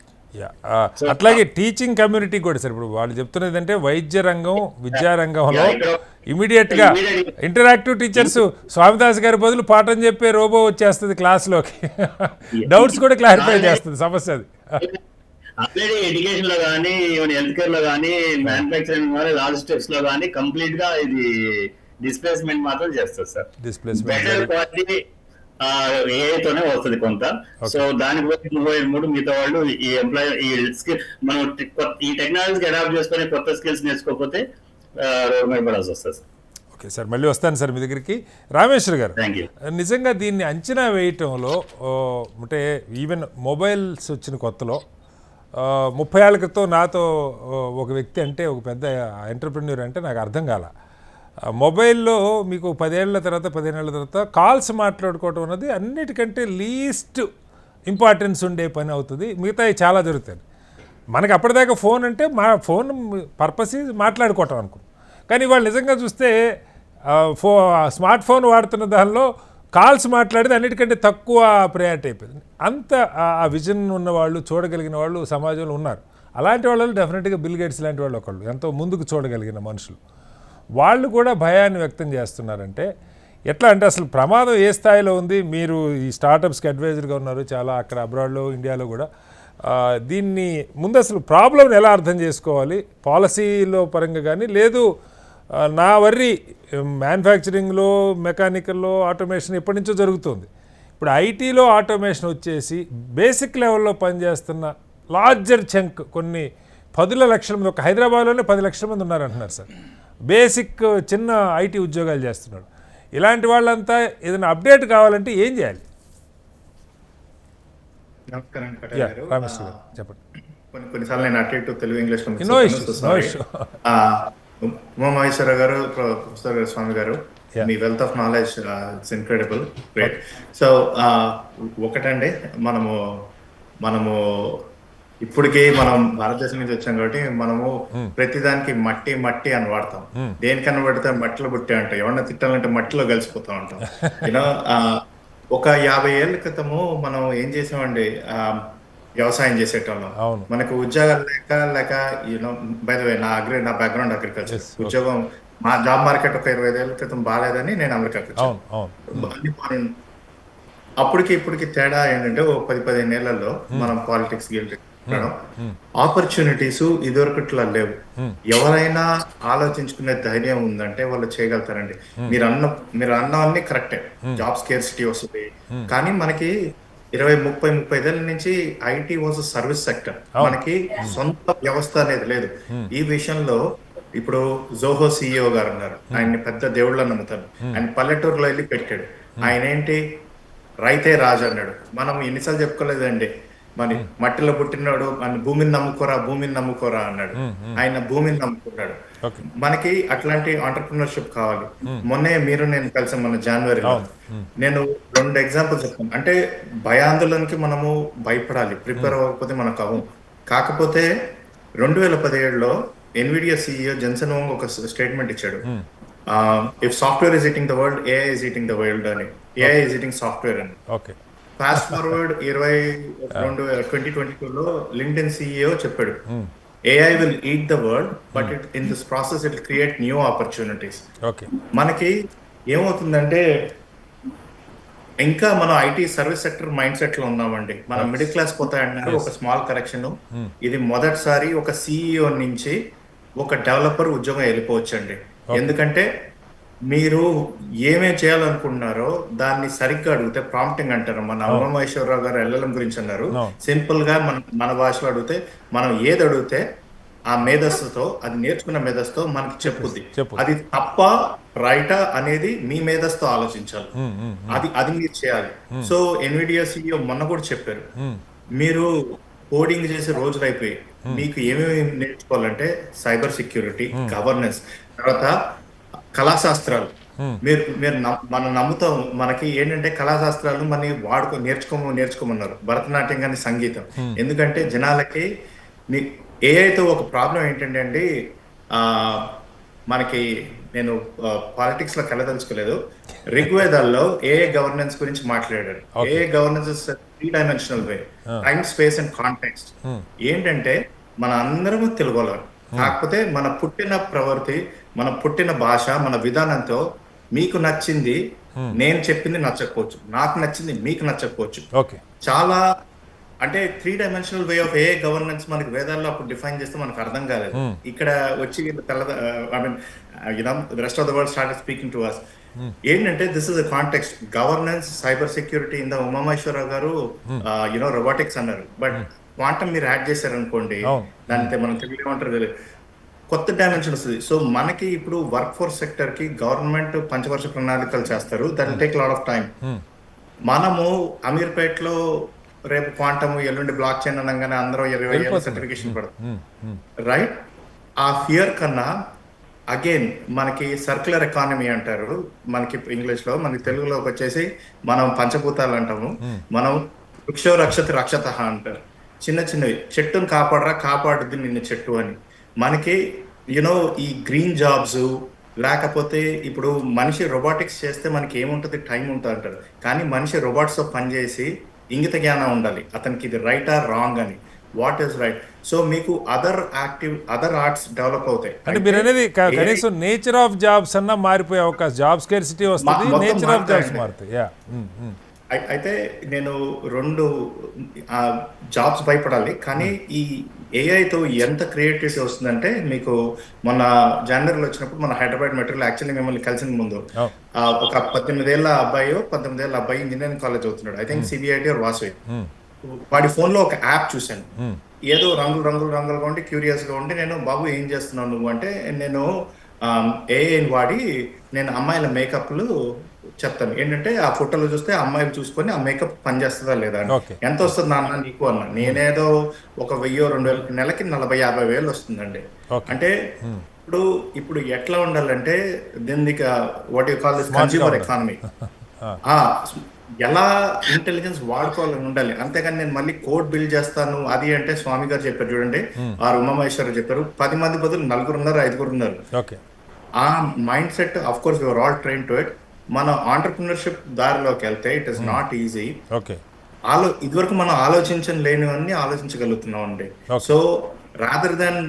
[SPEAKER 1] అట్లాగే టీచింగ్ కమ్యూనిటీ కూడా సార్ ఇప్పుడు వాళ్ళు చెప్తున్నది అంటే వైద్య రంగం విద్యారంగంలో ఇమీడియట్ గా ఇంటరాక్టివ్ టీచర్స్ స్వామిదాస్ గారి బదులు పాఠం చెప్పే రోబో వచ్చేస్తుంది క్లాస్లోకి, డౌట్స్ కూడా క్లారిఫై చేస్తుంది సమస్య అది.
[SPEAKER 3] ఆల్రెడీ ఎడ్యుకేషన్ లో కానీ హెల్త్ కేర్ లో కానీ మ్యానుఫాక్చరింగ్ లాజిస్టిక్స్ లో కానీ కంప్లీట్ గా ఇది డిస్ప్లేస్మెంట్ మాత్రం చేస్తుంది సార్. బెటర్ క్వాలిటీ ఏఐతోనే వస్తుంది కొంత. సో దానికి మూడు మిగతా వాళ్ళు ఈ ఎంప్లాయ్ ఈ స్కిల్ మనం ఈ టెక్నాలజీకి అడాప్ట్ చేసుకుని కొత్త స్కిల్స్ నేర్చుకోకపోతే రోడ్ మీద పడాల్సి వస్తుంది.
[SPEAKER 1] ఓకే సార్, మళ్ళీ వస్తాను సార్ మీ దగ్గరికి. రామేశ్వర్ గారు, నిజంగా దీన్ని అంచనా వేయటంలో అంటే ఈవెన్ మొబైల్స్ వచ్చిన కొత్తలో 30 ఏళ్ల క్రితం నాతో ఒక వ్యక్తి అంటే ఒక పెద్ద ఎంటర్ప్రెన్యూర్ అంటే నాకు అర్థం కాల. మొబైల్లో మీకు 10 ఏళ్ల తర్వాత 15 ఏళ్ల తర్వాత కాల్స్ మాట్లాడుకోవటం అన్నది అన్నిటికంటే లీస్ట్ ఇంపార్టెన్స్ ఉండే పని అవుతుంది, మిగతా చాలా జరుగుతాయి. మనకి అప్పటిదాకా ఫోన్ అంటే ఫోన్ పర్పస్ మాట్లాడుకోవటం అనుకున్నాం. కానీ వాళ్ళు నిజంగా చూస్తే స్మార్ట్ ఫోన్ వాడుతున్న దానిలో కాల్స్ మాట్లాడితే అన్నిటికంటే తక్కువ ప్రయారిటీ అయిపోయింది. అంత ఆ విజన్ ఉన్న వాళ్ళు చూడగలిగిన వాళ్ళు సమాజంలో ఉన్నారు. అలాంటి వాళ్ళు డెఫినెట్గా బిల్ గేట్స్ లాంటి వాళ్ళు ఒకళ్ళు, ఎంతో ముందుకు చూడగలిగిన మనుషులు. వాళ్ళు కూడా భయాన్ని వ్యక్తం చేస్తున్నారంటే ఎట్లా అంటే అసలు ప్రమాదం ఏ స్థాయిలో ఉంది? మీరు ఈ స్టార్టప్స్కి అడ్వైజర్గా ఉన్నారు చాలా, అక్కడ అబ్రాడ్లో ఇండియాలో కూడా. దీన్ని ముందు అసలు ప్రాబ్లంని ఎలా అర్థం చేసుకోవాలి? పాలసీలో పరంగా కానీ లేదు నా వర్రీ మ్యానుఫ్యాక్చరింగ్లో మెకానికల్లో ఆటోమేషన్ ఎప్పటి నుంచో జరుగుతుంది. ఇప్పుడు ఐటీలో ఆటోమేషన్ వచ్చేసి బేసిక్ లెవెల్లో పనిచేస్తున్న లార్జర్ చంక్ కొన్ని 10 లక్షల మంది, ఒక హైదరాబాద్లోనే 10 లక్షల మంది ఉన్నారంటున్నారు సార్, బేసిక్ చిన్న ఐటీ ఉద్యోగాలు చేస్తున్నాడు. ఇలాంటి వాళ్ళంతా ఏదైనా అప్డేట్ కావాలంటే ఏం చేయాలి?
[SPEAKER 4] నమస్కారం
[SPEAKER 1] చెప్పండి.
[SPEAKER 4] కొన్నిసార్లు నేను అటు ఇటు తెలుగు ఇంగ్లీష్ ఉమామహేశ్వర గారు, ప్రొఫెసర్ స్వామి గారు, మీ wealth of knowledge it's incredible, great. So ఒకటండి, మనము ఇప్పటికే మనం భారతదేశం నుంచి వచ్చాం కాబట్టి మనము ప్రతిదానికి మట్టి మట్టి అని వాడతాం. దేనికన్నా పడితే మట్టిలో పుట్టి అంటాం, ఎవరన్నా తిట్టాలంటే మట్టిలో కలిసిపోతా ఉంటాం. యూనో ఒక 50 ఏళ్ల క్రితము మనం ఏం చేసామండి, వ్యవసాయం చేసేటోళ్ళం. మనకు ఉద్యోగాలు లేక యూనో బై ద వే నా బ్యాక్గ్రౌండ్ అగ్రికల్చర్, ఉద్యోగం మా జాబ్ మార్కెట్ ఒక 25 ఏళ్ల క్రితం బాగాలేదని నేను అమెరికాకి వచ్చాను. అప్పటికి ఇప్పటికి తేడా ఏంటంటే ఓ 10-15 ఏళ్లలో మనం పాలిటిక్స్ ఆపర్చునిటీస్ ఇదివరకట్లా లేవు. ఎవరైనా ఆలోచించుకునే ధైర్యం ఉందంటే వాళ్ళు చేయగలుగుతారండి. మీరు అన్నవన్నీ కరెక్టే, జాబ్ స్కేర్సిటీ వస్తుంది. కానీ మనకి 20-30-35 ఏళ్ళ నుంచి ఐటీ వాజ్ సర్వీస్ సెక్టర్, మనకి సొంత వ్యవస్థ అనేది లేదు. ఈ విషయంలో ఇప్పుడు జోహో CEO గారు ఉన్నారు, ఆయన్ని పెద్ద దేవుళ్ళని నమ్ముతాను. ఆయన పల్లెటూరులో వెళ్ళి పెట్టాడు. ఆయన ఏంటి, రైతే రాజు అన్నాడు. మనం ఎన్నిసార్లు చెప్పుకోలేదండి, మరి మట్టిలో పుట్టినాడు మన భూమిని నమ్ముకోరా అన్నాడు. ఆయన భూమిని నమ్ముకున్నాడు.
[SPEAKER 1] ఓకే.
[SPEAKER 4] మనకి అట్లాంటి ఆంటర్ప్రినర్షిప్ కావాలి. మొన్నే మీరు నేను కలిసాం మన జనవరిలో. నేను 2 ఎగ్జాంపుల్స్ చెప్తాను. అంటే భయాందోళనకి మనము భయపడాలి, ప్రిపేర్ అవ్వకపోతే మనకు అవ్వం. కాకపోతే 2017లో ఎన్విడియా CEO జెన్సన్ హువాంగ్ ఒక స్టేట్మెంట్ ఇచ్చాడు. If software is eating the world, AI is eating the world అని. ఏఐ ఇస్ ఈటింగ్ సాఫ్ట్వేర్ అని.
[SPEAKER 1] ఓకే.
[SPEAKER 4] ఫాస్ట్ ఫార్వర్డ్ 2022లో లింక్డ్ఇన్ CEO చెప్పాడు, AI will eat the world but in this process it create new opportunities.
[SPEAKER 1] Okay.
[SPEAKER 4] మనకి ఏమవుతుందంటే ఇంకా మనం IT service sector mindset లో ఉన్నామండి. మనం మిడిల్ క్లాస్ పోతాయన్నారు. ఒక స్మాల్ కరెక్షన్, ఇది మొదటిసారి ఒక CEO నుంచి ఒక డెవలపర్ ఉద్యోగం వెళ్ళిపోవచ్చండి. ఎందుకంటే మీరు ఏమేం చేయాలనుకుంటున్నారో దాన్ని సరిగ్గా అడిగితే, ప్రాంప్టింగ్ అంటారు, మన ఉమామహేశ్వరరావు గారు LLM గురించి అన్నారు. సింపుల్ గా మన భాషలో అడిగితే, మనం ఏది అడిగితే ఆ మేధస్సుతో, అది నేర్చుకున్న మేధస్సుతో మనకి చెప్పుద్ది. అది తప్ప రైటా అనేది మీ మేధస్సుతో ఆలోచించాలి. అది మీరు చేయాలి. సో ఎన్విడియా CEO మొన్న కూడా చెప్పారు, మీరు కోడింగ్ చేసే రోజులు అయిపోయి మీకు ఏమేమి నేర్చుకోవాలంటే సైబర్ సెక్యూరిటీ, గవర్నెన్స్, తర్వాత కళాశాస్త్రాలు. మనం నమ్ముతాం, మనకి ఏంటంటే కళాశాస్త్రాలు మన నేర్చుకోమన్నారు, భరతనాట్యం కానీ సంగీతం. ఎందుకంటే జనాలకి ఏఐతో ఒక ప్రాబ్లం ఏంటంటే అండి, మనకి నేను పాలిటిక్స్ లో కలదలుచుకోలేదు, ఋగ్వేదాల్లో ఏఐ గవర్నెన్స్ గురించి మాట్లాడారు. AI governance is 3-dimensional way, time, space and context. ఏంటంటే మన అందరము తెలుగులో, కాకపోతే మన పుట్టిన ప్రవృత్తి, మన పుట్టిన భాష, మన విధానంతో మీకు నచ్చింది నేను చెప్పింది నచ్చకపోవచ్చు, నాకు నచ్చింది మీకు నచ్చకపోవచ్చు. చాలా అంటే 3-dimensional way of A governance మనకి వేదాల్లో అప్పుడు డిఫైన్ చేస్తే మనకు అర్థం కాలేదు. ఇక్కడ వచ్చి rest of the world started speaking to us. ఏంటంటే this is the context. Governance, cyber security, ఇంద ఉమామహేశ్వరరావు గారు రోబోటిక్స్ అన్నారు. బట్ క్వాంటమ్ మీరు యాడ్ చేశారనుకోండి, దానితో మనం తెలుగు ఏమంటారు, కొత్త డైమెన్షన్ వస్తుంది. సో మనకి ఇప్పుడు వర్క్ ఫోర్స్ సెక్టర్ కి గవర్నమెంట్ పంచవర్ష ప్రణాళికలు చేస్తారు, that will take lot of time. మనము అమీర్పేటలో రేపు క్వాంటమ్, ఎల్లుండి బ్లాక్ చైన్ అనగానే అందరూ 20 ఏళ్ళ సర్టిఫికేషన్ పడుతుంది, రైట్? ఆ ఫియర్ కన్నా అగైన్ మనకి సర్క్యులర్ ఎకానమీ అంటారు మనకి ఇంగ్లీష్ లో, మనకి తెలుగులోకి వచ్చేసి మనం పంచభూతాలు అంటాము. మనం వృక్షో రక్షతి రక్షత అంటారు. చిన్న చిన్నవి, చెట్టును కాపాడుద్ది నిన్న చెట్టు అని. మనకి ఈ గ్రీన్ జాబ్స్, లేకపోతే ఇప్పుడు మనిషి రోబోటిక్స్ చేస్తే మనకి ఏముంటుంది, టైం ఉంటుంది అంటారు. కానీ మనిషి రోబోట్స్ తో పనిచేసి ఇంగిత జ్ఞానం ఉండాలి, అతనికి ఇది రైట్ ఆర్ రాంగ్ అని, వాట్ ఈస్ రైట్. సో మీకు అదర్ ఆర్ట్స్ డెవలప్ అవుతాయి.
[SPEAKER 1] అంటే మీరు అనేది కనీసం నేచర్ ఆఫ్ జాబ్స్ అన్నా మారిపోయే అవకాశం, జాబ్ స్కేర్సిటీ వస్తుంది, నేచర్ ఆఫ్ జాబ్స్ మారుతాయి.
[SPEAKER 4] అయితే నేను 2 జాబ్స్ భయపడాలి, కానీ ఈ ఏఐతో ఎంత క్రియేటివిటీ వస్తుందంటే, మీకు మొన్న జనవరిలో వచ్చినప్పుడు మన హైదరాబాద్ మెట్రోలో యాక్చువల్లీ మిమ్మల్ని కలిసిన ముందు ఒక 19 ఏళ్ళ అబ్బాయి ఇంజనీరింగ్ కాలేజ్ అవుతున్నాడు, I think CBIT or Vasavi. వాడి ఫోన్ లో ఒక యాప్ చూశాను, ఏదో రంగులుగా ఉండి క్యూరియస్ గా ఉండి, నేను బాబు ఏం చేస్తున్నావు నువ్వు అంటే, నేను ఏఐని వాడి నేను అమ్మాయిల మేకప్లు చెప్తాను. ఏంటంటే ఆ ఫోటోలు చూస్తే అమ్మాయిలు చూసుకొని ఆ మేకప్ పనిచేస్తుందా లేదా, ఎంత వస్తుంది నాన్న నీకు అన్న. నేనేదో ఒక 1000-2000 నెలకి 40-50 వేలు వస్తుందండి. అంటే ఇప్పుడు ఎట్లా ఉండాలంటే, దీన్ని what you call this consumer economy, ఎలా ఇంటెలిజెన్స్ వాడుకోవాలని ఉండాలి. అంతేగాని నేను మళ్ళీ కోడ్ బిల్డ్ చేస్తాను అది అంటే, స్వామి గారు చెప్పారు చూడండి, ఉమామహేశ్వరరావు చెప్పారు, 10 మంది బదులు 4 ఉన్నారు, 5 ఉన్నారు. ఆ mind set, of course we are all train to it. మన ఆంటర్ప్రినర్షిప్ దారిలోకి వెళ్తే ఇట్ ఇస్ నాట్ ఈజీ. ఇదివరకు మనం లేనివన్నీ ఆలోచించగలుగుతున్నాం అండి. సో రాదర్ దాన్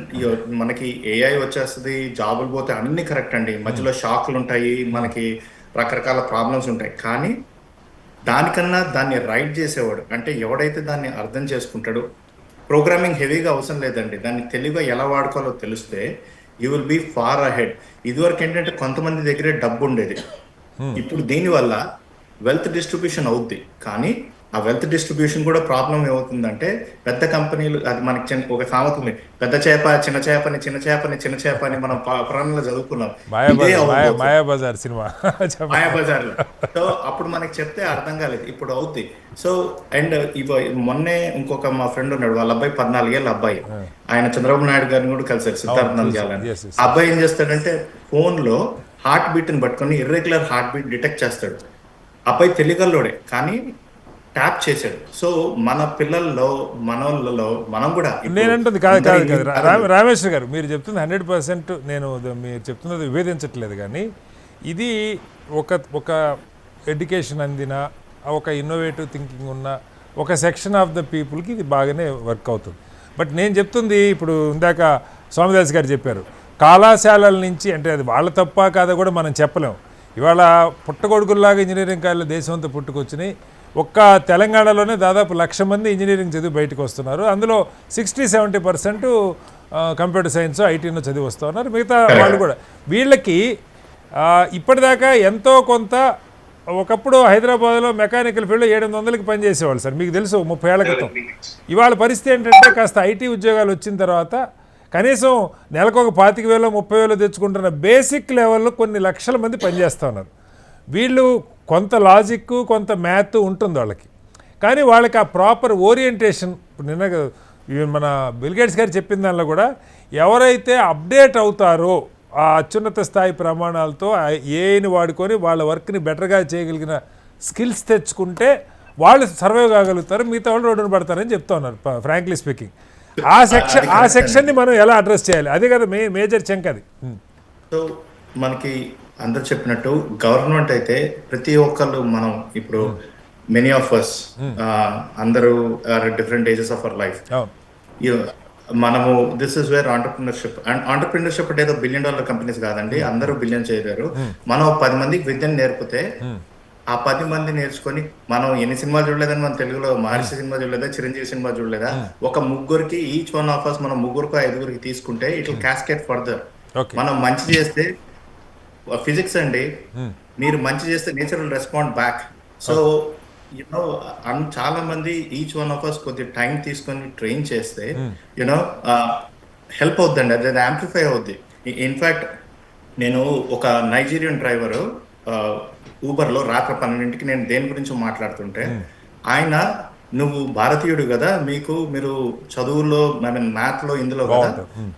[SPEAKER 4] మనకి ఏఐ వచ్చేస్తుంది, జాబులు పోతే అన్ని కరెక్ట్ అండి, మధ్యలో షాక్లు ఉంటాయి, మనకి రకరకాల ప్రాబ్లమ్స్ ఉంటాయి. కానీ దానికన్నా దాన్ని రైట్ చేసేవాడు, అంటే ఎవడైతే దాన్ని అర్థం చేసుకుంటాడో, ప్రోగ్రామింగ్ హెవీగా అవసరం లేదండి, దాన్ని తెలివిగా ఎలా వాడుకోవాలో తెలిస్తే you will be far ahead. ఇదివరకు ఏంటంటే కొంతమంది దగ్గరే డబ్బు ఉండేది, ఇప్పుడు దీనివల్ల వెల్త్ డిస్ట్రిబ్యూషన్ అవుద్ది, కానీ ఆ వెల్త్ డిస్ట్రిబ్యూషన్ కూడా ప్రాబ్లం ఏమవుతుందంటే పెద్ద కంపెనీలు, అది మనకి ఒక సామెత ఉంది, పెద్ద చేప చిన్న చేపని చిన్న చేపని చిన్న చేపని మనం పురాణంలో చదువుకున్నాం. ఇదే
[SPEAKER 1] మాయాబజార్ సినిమా
[SPEAKER 4] మాయాబజార్లో. సో అప్పుడు మనకి చెప్తే అర్థం కాలేదు, ఇప్పుడు అవుద్ది. సో అండ్ మొన్నే ఇంకొక మా ఫ్రెండ్ ఉన్నాడు, వాళ్ళ అబ్బాయి 14 ఏళ్ళ అబ్బాయి, ఆయన చంద్రబాబు నాయుడు గారిని కూడా కలిసారు, సిద్ధార్థ నంద్యాలని. ఆ అబ్బాయి ఏం చేస్తాడంటే ఫోన్ లో హార్ట్ బీట్ ని పట్టుకొని ఇర్రెగ్యులర్ హార్ట్ బీట్ డిటెక్ట్ చేస్తాడు. అబ్బాయి తెలియగల్లోడే కానీ ట్యాప్ చేశాడు. సో మన పిల్లల్లో మనోళ్ళలో మనం కూడా
[SPEAKER 1] నేనంటుంది కాదు రామేశ్వర్ గారు, మీరు చెప్తుంది 100% నేను మీరు చెప్తున్నది విభేదించట్లేదు, కానీ ఇది ఒక ఎడ్యుకేషన్ అందిన ఒక ఇన్నోవేటివ్ థింకింగ్ ఉన్న ఒక సెక్షన్ ఆఫ్ ద పీపుల్కి ఇది బాగానే వర్క్ అవుతుంది. బట్ నేను చెప్తుంది, ఇప్పుడు ఇందాక స్వామిదాస్ గారు చెప్పారు కళాశాలల నుంచి, అంటే అది వాళ్ళ తప్ప కాదా కూడా మనం చెప్పలేము. ఇవాళ పుట్టగొడుగుల్లాగా ఇంజనీరింగ్ కాలేజీలు దేశం అంతా పుట్టుకొచ్చినాయి. ఒక్క తెలంగాణలోనే దాదాపు 1,00,000 మంది ఇంజనీరింగ్ చదివి బయటకు వస్తున్నారు. అందులో 60-70% కంప్యూటర్ సైన్స్ ఐటీలో చదివి వస్తూ ఉన్నారు. మిగతా వాళ్ళు కూడా వీళ్ళకి ఇప్పటిదాకా ఎంతో కొంత, ఒకప్పుడు హైదరాబాద్లో మెకానికల్ ఫీల్డ్లో 700కి పనిచేసేవాళ్ళు సార్, మీకు తెలుసు 30 ఏళ్ల క్రితం. ఇవాళ పరిస్థితి ఏంటంటే కాస్త ఐటీ ఉద్యోగాలు వచ్చిన తర్వాత కనీసం నెలకు ఒక 25,000 30,000 తెచ్చుకుంటున్న బేసిక్ లెవెల్లో కొన్ని లక్షల మంది పనిచేస్తూ ఉన్నారు. వీళ్ళు కొంత లాజిక్ కొంత మ్యాథ్ ఉంటుంది వాళ్ళకి, కానీ వాళ్ళకి ఆ ప్రాపర్ ఓరియంటేషన్, ఇప్పుడు నిన్న మన బిల్ గేట్స్ గారు చెప్పిన దానిలో కూడా ఎవరైతే అప్డేట్ అవుతారో ఆ అత్యున్నత స్థాయి ప్రమాణాలతో ఏఐని వాడుకొని వాళ్ళ వర్క్ని బెటర్గా చేయగలిగిన స్కిల్స్ తెచ్చుకుంటే వాళ్ళు సర్వైవ్ కాగలుగుతారు, మిగతా వాళ్ళు రోడ్డున పడతారని చెప్తా ఉన్నారు ఫ్రాంక్లీ స్పీకింగ్. ఆ సెక్షన్ని మనం ఎలా అడ్రస్ చేయాలి, అదే కదా మేజర్ చంక్ అది.
[SPEAKER 4] సో మనకి అందరు చెప్పినట్టు గవర్నమెంట్ అయితే ప్రతి ఒక్కళ్ళు, మనం ఇప్పుడు మెనీ ఆఫ్ అస్ అందరూ different ages of our life, మనము this is where entrepreneurship. And entrepreneurship అంటే ఏదో $1 బిలియన్ కంపెనీస్ కాదండి, అందరూ బిలియన్ చేయలేరు. మనం 10 మందికి విద్యను నేర్పితే ఆ 10 మంది నేర్చుకొని, మనం ఎన్ని సినిమాలు చూడలేదని మన తెలుగులో మహర్షి సినిమా చూడలేదా, చిరంజీవి సినిమా చూడలేదా, ఒక ముగ్గురికి ఈచ్ వన్ ఆఫ్ అస్ మనం 3-5 తీసుకుంటే ఇట్ విల్ క్యాస్కేడ్ ఫర్దర్. మనం మంచి చేస్తే ఫిజిక్స్ అండి, మీరు మంచి చేస్తే nature will respond back. So you know చాలా మంది ఈచ్ వన్ ఆఫ్ అస్ కొద్ది టైం తీసుకొని ట్రైన్ చేస్తే యునో హెల్ప్ అవుద్దండి, అది యాంప్లిఫై అవుద్ది. ఇన్ఫాక్ట్ నేను ఒక నైజీరియన్ డ్రైవరు ఊబర్లో రాత్రి 12ంటికి నేను దేని గురించి మాట్లాడుతుంటే, ఆయన నువ్వు భారతీయుడు కదా, మీరు చదువుల్లో మ్యాథ్లో ఇందులో కదా,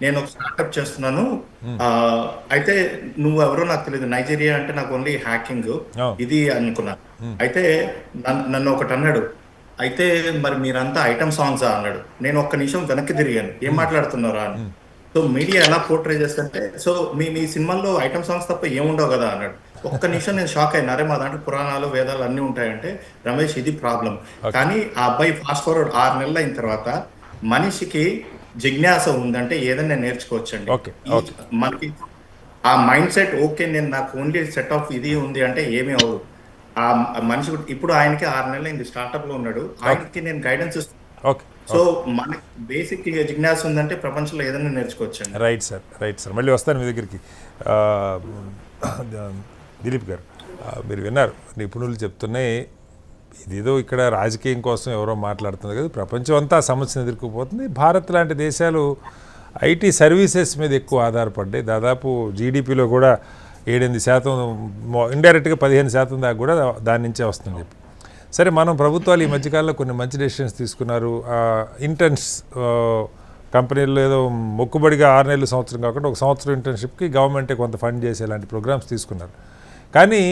[SPEAKER 4] నేను ఒక స్టార్ట్అప్ చేస్తున్నాను, అయితే నువ్వు ఎవరో నాకు తెలియదు, నైజీరియా అంటే నాకు ఓన్లీ హ్యాకింగ్ ఇది అనుకున్నాను. అయితే నన్ను ఒకటి అన్నాడు, అయితే మరి మీరంతా ఐటమ్ సాంగ్సా అన్నాడు. నేను ఒక్క నిమిషం వెనక్కి తిరిగాను, ఏం మాట్లాడుతున్నారా అని. సో మీడియా ఎలా పోర్ట్రే చేస్తుంటే, సో మీ సినిమాల్లో ఐటమ్ సాంగ్స్ తప్ప ఏముండవు కదా అన్నాడు. ఒక్క నిమిషం నేను షాక్ అయినా, అరే మా దాంట్లో పురాణాలు వేదాలు అన్నీ ఉంటాయంటే, రమేష్ ఇది ప్రాబ్లం. కానీ ఆ అబ్బాయి ఫాస్ట్ ఫార్వర్డ్ 6 నెలలు అయిన తర్వాత మనిషికి జిజ్ఞాస ఉందంటే ఏదైనా నేర్చుకోవచ్చండి. మనకి ఆ మైండ్ సెట్ ఓకే, నేను నాకు ఓన్లీ సెట్ ఆఫ్ ఇది ఉంది అంటే ఏమీ అవ్వదు. ఆ మనిషి ఇప్పుడు ఆయనకి 6 నెలలు అయింది, స్టార్ట్అప్ లో ఉన్నాడు, ఆయనకి నేను గైడెన్స్ ఇస్తాను. సో మనకి బేసిక్ జిజ్ఞాస ఉందంటే ప్రపంచంలో ఏదైనా నేర్చుకోవచ్చండి.
[SPEAKER 1] రైట్ సార్ మళ్ళీ వస్తాను మీ దగ్గరికి. దిలీప్ గారు, మీరు విన్నారు నిపుణులు చెప్తున్నాయి, ఇదేదో ఇక్కడ రాజకీయం కోసం ఎవరో మాట్లాడుతుంది కదా, ప్రపంచం అంతా సమస్యను ఎదుర్కోపోతుంది. భారత్ లాంటి దేశాలు ఐటీ సర్వీసెస్ మీద ఎక్కువ ఆధారపడ్డాయి. దాదాపు జీడిపిలో కూడా 7-8%, ఇండైరెక్ట్గా 15% దాకా కూడా దాని నుంచే వస్తుంది. సరే, మనం ప్రభుత్వాలు ఈ మధ్యకాలంలో కొన్ని మంచి డెసిషన్స్ తీసుకున్నారు. ఇంటర్న్స్ కంపెనీల్లో ఏదో మొక్కుబడిగా 6 నెలలు సంవత్సరం కాకుండా 1 సంవత్సరం ఇంటర్న్షిప్కి గవర్నమెంటే కొంత ఫండ్ చేసే లాంటి ప్రోగ్రామ్స్ తీసుకున్నారు. కానీ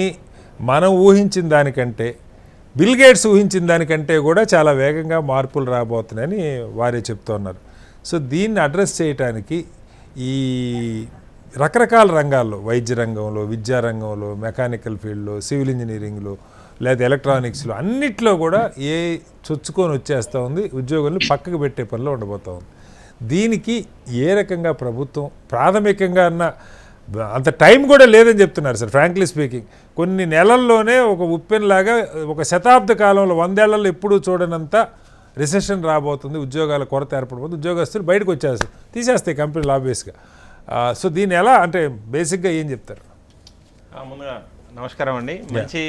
[SPEAKER 1] మనం ఊహించిన దానికంటే, బిల్ గేట్స్ ఊహించిన దానికంటే కూడా చాలా వేగంగా మార్పులు రాబోతున్నాయని వారే చెప్తున్నారు. సో దీన్ని అడ్రస్ చేయడానికి ఈ రకరకాల రంగాల్లో, వైద్య రంగంలో, విద్యారంగంలో, మెకానికల్ ఫీల్డ్లో, సివిల్ ఇంజనీరింగ్లో, లేదా ఎలక్ట్రానిక్స్లో, అన్నిట్లో కూడా ఏ చొచ్చుకొని వచ్చేస్తూ ఉంది, ఉద్యోగుల్ని పక్కకు పెట్టే పనిలో ఉండబోతూ ఉంది. దీనికి ఏ రకంగా ప్రభుత్వం ప్రాథమికంగా అంత టైం కూడా లేదని చెప్తున్నారు సార్. ఫ్రాంక్లీ స్పీకింగ్, కొన్ని నెలల్లోనే ఒక ఉప్పెన్లాగా ఒక శతాబ్ద కాలంలో 100 ఏళ్లలో ఎప్పుడూ చూడనంత రిసెషన్ రాబోతుంది, ఉద్యోగాల కొరత ఏర్పడిపోతుంది, ఉద్యోగస్తులు బయటకు తీసేస్తాయి కంపెనీలు ఆబ్వియస్గా. సో దీన్ని ఎలా, అంటే బేసిక్గా ఏం చెప్తారు?
[SPEAKER 5] ముందుగా నమస్కారం అండి. మంచి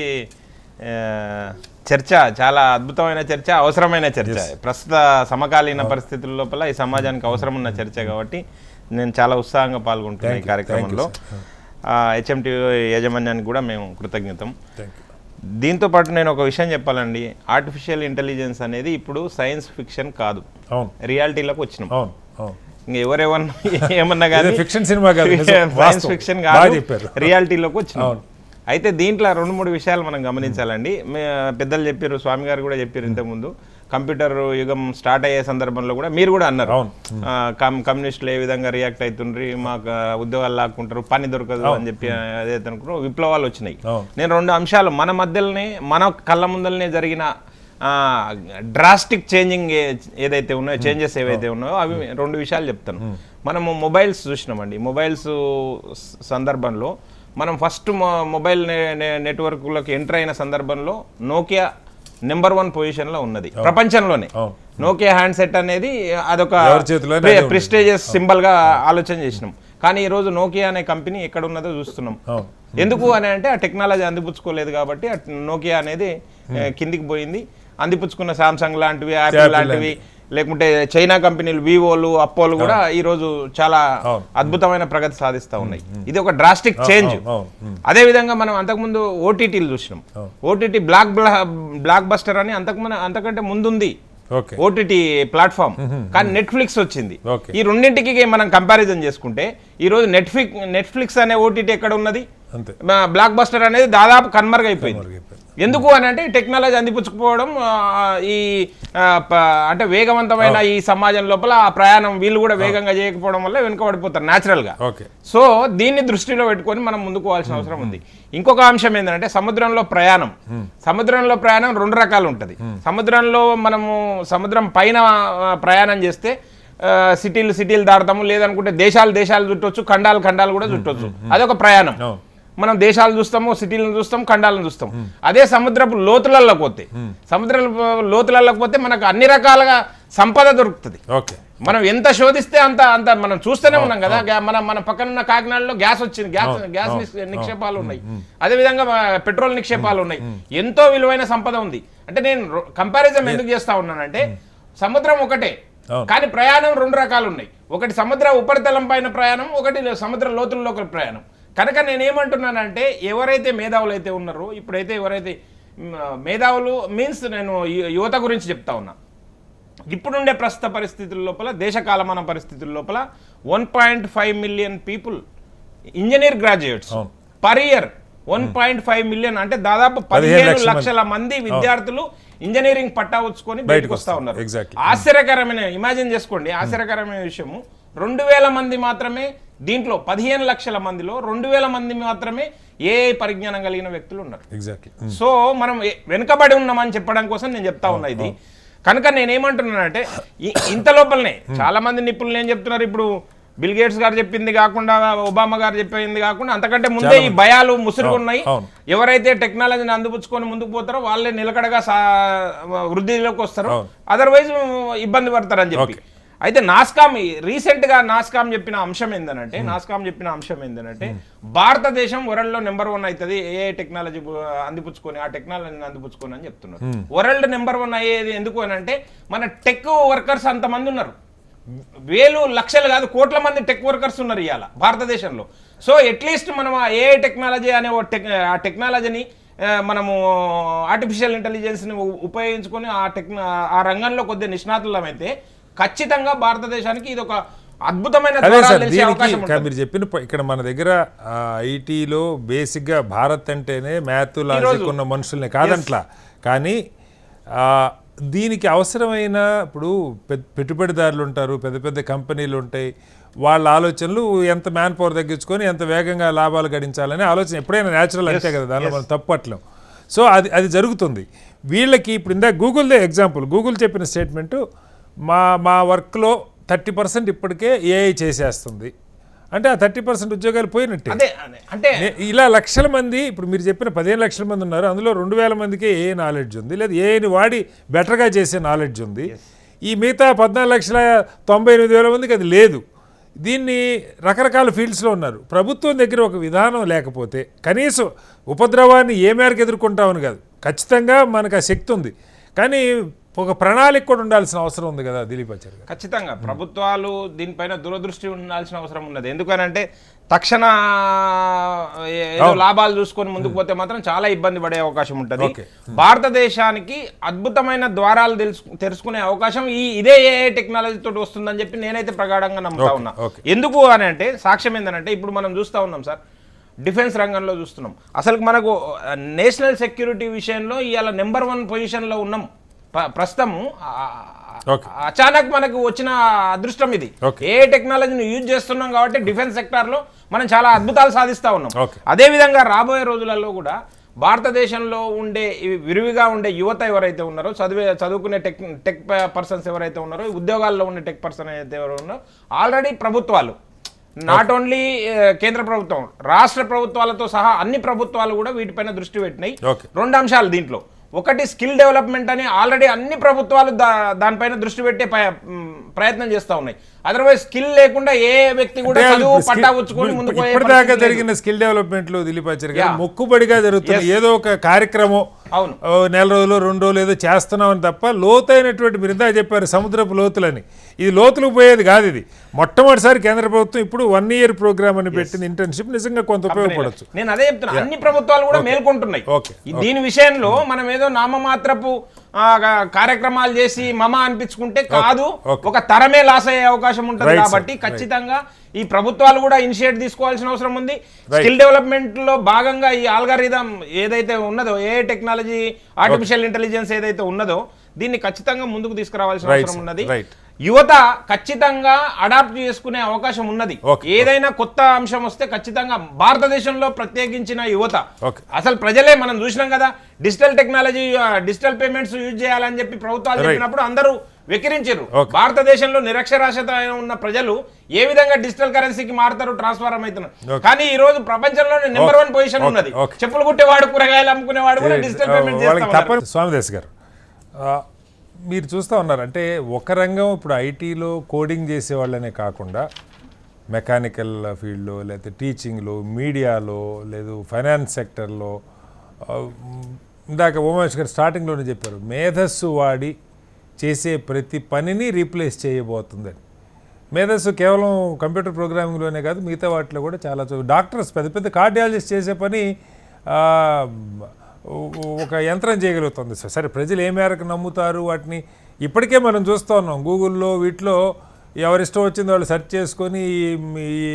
[SPEAKER 5] చర్చ చాలా అద్భుతమైన చర్చ, అవసరమైన చర్చ. ప్రస్తుత సమకాలీన పరిస్థితుల లోపల ఈ సమాజానికి అవసరం ఉన్న చర్చ కాబట్టి నేను చాలా ఉత్సాహంగా పాల్గొంటున్నాను ఈ కార్యక్రమంలో. హెచ్ఎంటీ యాజమాన్యానికి కూడా మేము కృతజ్ఞతం. దీంతో పాటు నేను ఒక విషయం చెప్పాలండి, ఆర్టిఫిషియల్ ఇంటెలిజెన్స్ అనేది ఇప్పుడు సైన్స్ ఫిక్షన్ కాదు, రియాలిటీలోకి వచ్చినాం. ఇంకా ఎవరెవరన్నా ఏమన్నా కానీ సైన్స్ ఫిక్షన్ కాదు, రియాలిటీలోకి వచ్చినాం. అయితే దీంట్లో 2-3 విషయాలు మనం గమనించాలండి. పెద్దలు చెప్పారు, స్వామి గారు కూడా చెప్పారు ఇంతకుముందు, కంప్యూటర్ యుగం స్టార్ట్ అయ్యే సందర్భంలో కూడా మీరు కూడా అన్నారు కమ్యూనిస్టులు ఏ విధంగా రియాక్ట్ అవుతుండ్రి, మాకు ఉద్యోగాలు లాక్కుంటారు, పని దొరకదు అని చెప్పి ఏదైతే అనుకున్నారో విప్లవాలు వచ్చినాయి. నేను 2 అంశాలు మన మధ్యలోనే మన కళ్ళ ముందరనే జరిగిన డ్రాస్టిక్ చేంజింగ్ ఏదైతే ఉన్నాయో, చేంజెస్ ఏవైతే ఉన్నాయో అవి 2 విషయాలు చెప్తాను. మనము మొబైల్స్ చూసినామండి. మొబైల్స్ సందర్భంలో మనం ఫస్ట్ మొబైల్ నెట్వర్క్లోకి ఎంటర్ అయిన సందర్భంలో నోకియా నెంబర్ 1 పొజిషన్లో ఉన్నది ప్రపంచంలోనే. నోకియా హ్యాండ్సెట్ అనేది అదొక ప్రెస్టీజియస్ సింబల్గా ఆలోచన చేసినాం. కానీ ఈరోజు నోకియా అనే కంపెనీ ఎక్కడ ఉన్నదో చూస్తున్నాం. ఎందుకు అని అంటే ఆ టెక్నాలజీ అందిపుచ్చుకోలేదు కాబట్టి నోకియా అనేది కిందికి పోయింది. అందిపుచ్చుకున్న సామ్సంగ్ లాంటివి, యాపిల్ లాంటివి, లేకుంటే చైనా కంపెనీలు వివోలు, అప్పోలు కూడా ఈరోజు చాలా అద్భుతమైన ప్రగతి సాధిస్తూ ఉన్నాయి. ఇది ఒక డ్రాస్టిక్ చేంజ్. అదే విధంగా మనం అంతకుముందు ఓటీటీలు చూసినాం. ఓటీటీ బ్లాక్ బస్టర్ అని అంతకంటే ముందుంది ఓటీటీ ప్లాట్ఫామ్, కానీ నెట్ఫ్లిక్స్ వచ్చింది. ఈ రెండింటికి మనం కంపారిజన్ చేసుకుంటే ఈరోజు నెట్ఫ్లిక్స్ అనే ఓటీటీ ఎక్కడ ఉన్నది, బ్లాక్ బస్టర్ అనేది దాదాపు కన్మరుగైపోయింది. ఎందుకు అని అంటే టెక్నాలజీ అందిపుచ్చుకుపోవడం, ఈ అంటే వేగవంతమైన ఈ సమాజం లోపల ఆ ప్రయాణం వీళ్ళు కూడా వేగంగా చేయకపోవడం వల్ల వెనుకబడిపోతారు న్యాచురల్గా. సో దీన్ని దృష్టిలో పెట్టుకొని మనం ముందుకు పోవాల్సిన అవసరం ఉంది. ఇంకొక అంశం ఏంటంటే సముద్రంలో ప్రయాణం. సముద్రంలో ప్రయాణం 2 రకాలు ఉంటుంది. సముద్రంలో మనము సముద్రం పైన ప్రయాణం చేస్తే సిటీలు దాడతాము, లేదనుకుంటే దేశాలు చుట్టొచ్చు, ఖండాలు కూడా చుట్టొచ్చు. అదొక ప్రయాణం. మనం దేశాలు చూస్తాము, సిటీలను చూస్తాం, ఖండాలను చూస్తాం. అదే సముద్రపు లోతులలోకి పోతే మనకు అన్ని రకాలుగా సంపద దొరుకుతుంది. మనం ఎంత శోధిస్తే అంత మనం చూస్తూనే ఉన్నాం కదా. మన పక్కన కాకినాడలో గ్యాస్ వచ్చింది, గ్యాస్ నిక్షేపాలు ఉన్నాయి, అదేవిధంగా పెట్రోల్ నిక్షేపాలు ఉన్నాయి, ఎంతో విలువైన సంపద ఉంది. అంటే నేను కంపారిజన్ ఎందుకు చేస్తా ఉన్నానంటే సముద్రం ఒకటే కానీ ప్రయాణం 2 రకాలు ఉన్నాయి. ఒకటి సముద్ర ఉపరితలం పైన ప్రయాణం, ఒకటి సముద్ర లోతుల్లోకి ప్రయాణం. కనుక నేనేమంటున్నానంటే ఎవరైతే మేధావులు అయితే ఉన్నారో, ఇప్పుడైతే ఎవరైతే మేధావులు మీన్స్ నేను యువత గురించి చెప్తా ఉన్నా. ఇప్పుడుండే ప్రస్తుత పరిస్థితుల లోపల, దేశకాలమాన పరిస్థితుల లోపల 1.5 million people engineer graduates per year. 1.5 million అంటే దాదాపు 15 లక్షల మంది విద్యార్థులు ఇంజనీరింగ్ పట్టా వచ్చుకొని బయటకు వస్తా ఉన్నారు. ఆశ్చర్యకరమైన, ఇమాజిన్ చేసుకోండి, ఆశ్చర్యకరమైన విషయము. 2000 మంది మాత్రమే, దీంట్లో 15 లక్షల మందిలో 2000 మంది మాత్రమే ఏఐ పరిజ్ఞానం కలిగిన వ్యక్తులు ఉన్నారు. సో మనం వెనుకబడి ఉన్నామని చెప్పడం కోసం నేను చెప్తా ఉన్నా ఇది. కనుక నేనేమంటున్నానంటే ఇంత లోపలనే చాలా మంది నిపుణులు ఏం చెప్తున్నారు, ఇప్పుడు బిల్ గేట్స్ గారు చెప్పింది కాకుండా, ఒబామా గారు చెప్పింది కాకుండా అంతకంటే ముందే ఈ భయాలు ముసురుకున్నాయి. ఎవరైతే టెక్నాలజీని అందిపుచ్చుకొని ముందుకు పోతారో వాళ్ళే నిలకడగా వృద్ధిలోకి వస్తారు, అదర్వైజ్ ఇబ్బంది పడతారని చెప్పి. అయితే రీసెంట్గా నాస్కామ్ చెప్పిన అంశం ఏంటంటే భారతదేశం వరల్డ్ లో నెంబర్ 1 అవుతుంది ఏఐ టెక్నాలజీ అందిపుచ్చుకొని, ఆ టెక్నాలజీని అందిపుచ్చుకొని అని చెప్తున్నారు. వరల్డ్ నెంబర్ 1 అయ్యేది ఎందుకు అని అంటే మన టెక్ వర్కర్స్ అంతమంది ఉన్నారు. వేలు లక్షలు కాదు, కోట్ల మంది టెక్ వర్కర్స్ ఉన్నారు ఇవాళ భారతదేశంలో. సో అట్లీస్ట్ మనం ఆ ఏఐ టెక్నాలజీ అనే ఆ టెక్నాలజీని మనము ఆర్టిఫిషియల్ ఇంటెలిజెన్స్ని ఉపయోగించుకొని ఆ రంగంలో కొద్దిగా నిష్ణాతులమైతే ఖచ్చితంగా భారతదేశానికి ఇది ఒక అద్భుతమైన
[SPEAKER 1] మీరు చెప్పిన ఇక్కడ మన దగ్గర ఐటీలో బేసిక్గా భారత్ అంటేనే మ్యాథ్ లాజిక్ ఉన్న మనుషుల్ని కాదంట్లా, కానీ దీనికి అవసరమైన ఇప్పుడు పెట్టుబడిదారులు ఉంటారు, పెద్ద పెద్ద కంపెనీలు ఉంటాయి, వాళ్ళ ఆలోచనలు ఎంత మ్యాన్ పవర్ తగ్గించుకొని ఎంత వేగంగా లాభాలు గడించాలనే ఆలోచన ఎప్పుడైనా న్యాచురల్ అంతే కదా, దానిలో మనం తప్పట్లేం. సో అది జరుగుతుంది వీళ్ళకి. ఇప్పుడు ఇందాక గూగుల్దే ఎగ్జాంపుల్, గూగుల్ చెప్పిన స్టేట్మెంటు మా వర్క్లో 30% ఇప్పటికే ఏఐ చేసేస్తుంది అంటే ఆ 30% ఉద్యోగాలు పోయినట్టే.
[SPEAKER 5] అంటే
[SPEAKER 1] ఇలా లక్షల మంది, ఇప్పుడు మీరు చెప్పిన 15 లక్షల మంది ఉన్నారు, అందులో 2000 మందికే ఏ నాలెడ్జ్ ఉంది, లేదా ఏఐని వాడి బెటర్గా చేసే నాలెడ్జ్ ఉంది. ఈ మిగతా 14,98,000 మందికి అది లేదు. దీన్ని రకరకాల ఫీల్డ్స్లో ఉన్నారు. ప్రభుత్వం దగ్గర ఒక విధానం లేకపోతే కనీసం ఉపద్రవాన్ని ఏ మేరకు ఎదుర్కొంటామని కాదు, ఖచ్చితంగా మనకు ఆ శక్తి ఉంది, కానీ ఒక ప్రణాళిక కూడా ఉండాల్సిన అవసరం ఉంది కదా దిలీప్ ఆచార్య గారు.
[SPEAKER 5] ఖచ్చితంగా ప్రభుత్వాలు దీనిపైన దూరదృష్టి ఉండాల్సిన అవసరం ఉన్నది. ఎందుకనంటే తక్షణ ఏదో లాభాలు చూసుకొని ముందుకు పోతే మాత్రం చాలా ఇబ్బంది పడే అవకాశం ఉంటుంది. భారతదేశానికి అద్భుతమైన ద్వారాలు తెరుచుకునే అవకాశం ఇదే ఏఐ టెక్నాలజీ తోటి వస్తుందని చెప్పి నేనైతే ప్రగాఢంగా నమ్ముతా ఉన్నా. ఎందుకు అని అంటే సాక్ష్యం ఏంటంటే ఇప్పుడు మనం చూస్తూ ఉన్నాం సార్, డిఫెన్స్ రంగంలో చూస్తున్నాం. అసలు మనకు నేషనల్ సెక్యూరిటీ విషయంలో ఇవాళ నెంబర్ 1 పొజిషన్లో ఉన్నాం. ప్రస్తుతము అచానక్ మనకు వచ్చిన అదృష్టం ఇది. ఏ టెక్నాలజీని యూజ్ చేస్తున్నాం కాబట్టి డిఫెన్స్ సెక్టార్లో మనం చాలా అద్భుతాలు సాధిస్తూ ఉన్నాం. అదేవిధంగా రాబోయే రోజులలో కూడా భారతదేశంలో ఉండే విరివిగా ఉండే యువత ఎవరైతే ఉన్నారో, చదువుకునే టెక్ పర్సన్స్ ఎవరైతే ఉన్నారో, ఉద్యోగాల్లో ఉండే టెక్ పర్సన్ అయితే ఎవరు ఉన్నారో, ఆల్రెడీ ప్రభుత్వాలు నాట్ ఓన్లీ కేంద్ర ప్రభుత్వం, రాష్ట్ర ప్రభుత్వాలతో సహా అన్ని ప్రభుత్వాలు కూడా వీటిపైన దృష్టి పెట్టినాయి. 2 అంశాలు దీంట్లో. ఒకటి స్కిల్ డెవలప్మెంట్ అని ఆల్రెడీ అన్ని ప్రభుత్వాలు దానిపైన దృష్టి పెట్టే ప్రయత్నం చేస్తూ ఉన్నాయి. అదర్వైజ్ స్కిల్ లేకుండా ఏ వ్యక్తి కూడా చదువు పట్టా వచ్చుకొని ముందుకు
[SPEAKER 1] ఇప్పటిదాకా జరిగిన స్కిల్ డెవలప్మెంట్ లో దిలీప్ ఆచార్య గారు మొక్కుబడిగా జరుగుతుంది. ఏదో ఒక కార్యక్రమం
[SPEAKER 5] అవును
[SPEAKER 1] నెల రోజులు 2 రోజులు ఏదో చేస్తున్నామని తప్ప లోతైనటువంటి, మీరు ఇందా చెప్పారు సముద్రపు లోతులని, ఇది లోతులకు పోయేది కాదు. ఇది మొట్టమొదటిసారి కేంద్ర ప్రభుత్వం ఇప్పుడు 1 year ప్రోగ్రామ్ అని పెట్టిన ఇంటర్న్షిప్ నిజంగా కొంత ఉపయోగపడచ్చు.
[SPEAKER 5] నేను అదే చెప్తున్నా, అన్ని ప్రభుత్వాలు కూడా మేల్కొంటున్నాయి దీని విషయంలో. మనం ఏదో నామమాత్రపు కార్యక్రమాలు చేసి మమ అనిపించుకుంటే కాదు, ఒక తరమే లాస్ అయ్యే అవకాశం ఉంటుంది. కాబట్టి ఖచ్చితంగా ఈ ప్రభుత్వాలు కూడా ఇనిషియేట్ తీసుకోవాల్సిన అవసరం ఉంది. స్కిల్ డెవలప్మెంట్ లో భాగంగా ఈ ఆల్గారిథం ఏదైతే ఉన్నదో, ఏ టెక్నాలజీ, ఆర్టిఫిషియల్ ఇంటెలిజెన్స్ ఏదైతే ఉన్నదో, దీన్ని ఖచ్చితంగా ముందుకు తీసుకురావాల్సిన అవసరం ఉన్నది. యువత ఖచ్చితంగా అడాప్ట్ చేసుకునే అవకాశం ఉన్నది. ఏదైనా కొత్త అంశం వస్తే ఖచ్చితంగా భారతదేశంలో ప్రత్యేకించిన యువత, అసలు ప్రజలే మనం చూసినాం కదా, digital technology, digital payments use చేయాలని చెప్పి ప్రభుత్వాలు చెప్పినప్పుడు అందరూ వెక్కిరించారు. భారతదేశంలో నిరక్షరాస్యత ఉన్న ప్రజలు ఏ విధంగా డిజిటల్ కరెన్సీకి మారుతారు, ట్రాన్స్ఫార్మ్ అవుతున్నారు. కానీ ఈ రోజు ప్రపంచంలోనే నెంబర్ 1 పొజిషన్ ఉన్నది. చెప్పులు కుట్టేవాడు, కూరగాయలు అమ్ముకునేవాడు కూడా డిజిటల్ పేమెంట్ చేస్తారు.
[SPEAKER 1] స్వామిదాస్ గారు, మీరు చూస్తూ ఉన్నారు అంటే ఒక రంగం ఇప్పుడు ఐటీలో కోడింగ్ చేసేవాళ్ళనే కాకుండా మెకానికల్ ఫీల్డ్లో, లేకపోతే టీచింగ్లో, మీడియాలో, లేదు ఫైనాన్స్ సెక్టర్లో, ఇందాక ఉమేష్ గారు స్టార్టింగ్లోనే చెప్పారు, మేధస్సు వాడి చేసే ప్రతి పనిని రీప్లేస్ చేయబోతుందని. మేధస్సు కేవలం కంప్యూటర్ ప్రోగ్రామింగ్లోనే కాదు, మిగతా వాటిలో కూడా చాలా డాక్టర్స్, పెద్ద పెద్ద కార్డియాలజిస్ట్ చేసే పని ఒక యంత్రం చేయగలుగుతుంది. సరే, ప్రజలు ఏ మేరకు నమ్ముతారు వాటిని ఇప్పటికే మనం చూస్తూ ఉన్నాం. గూగుల్లో వీటిలో ఎవరిష్టం వచ్చిందో వాళ్ళు సెర్చ్ చేసుకొని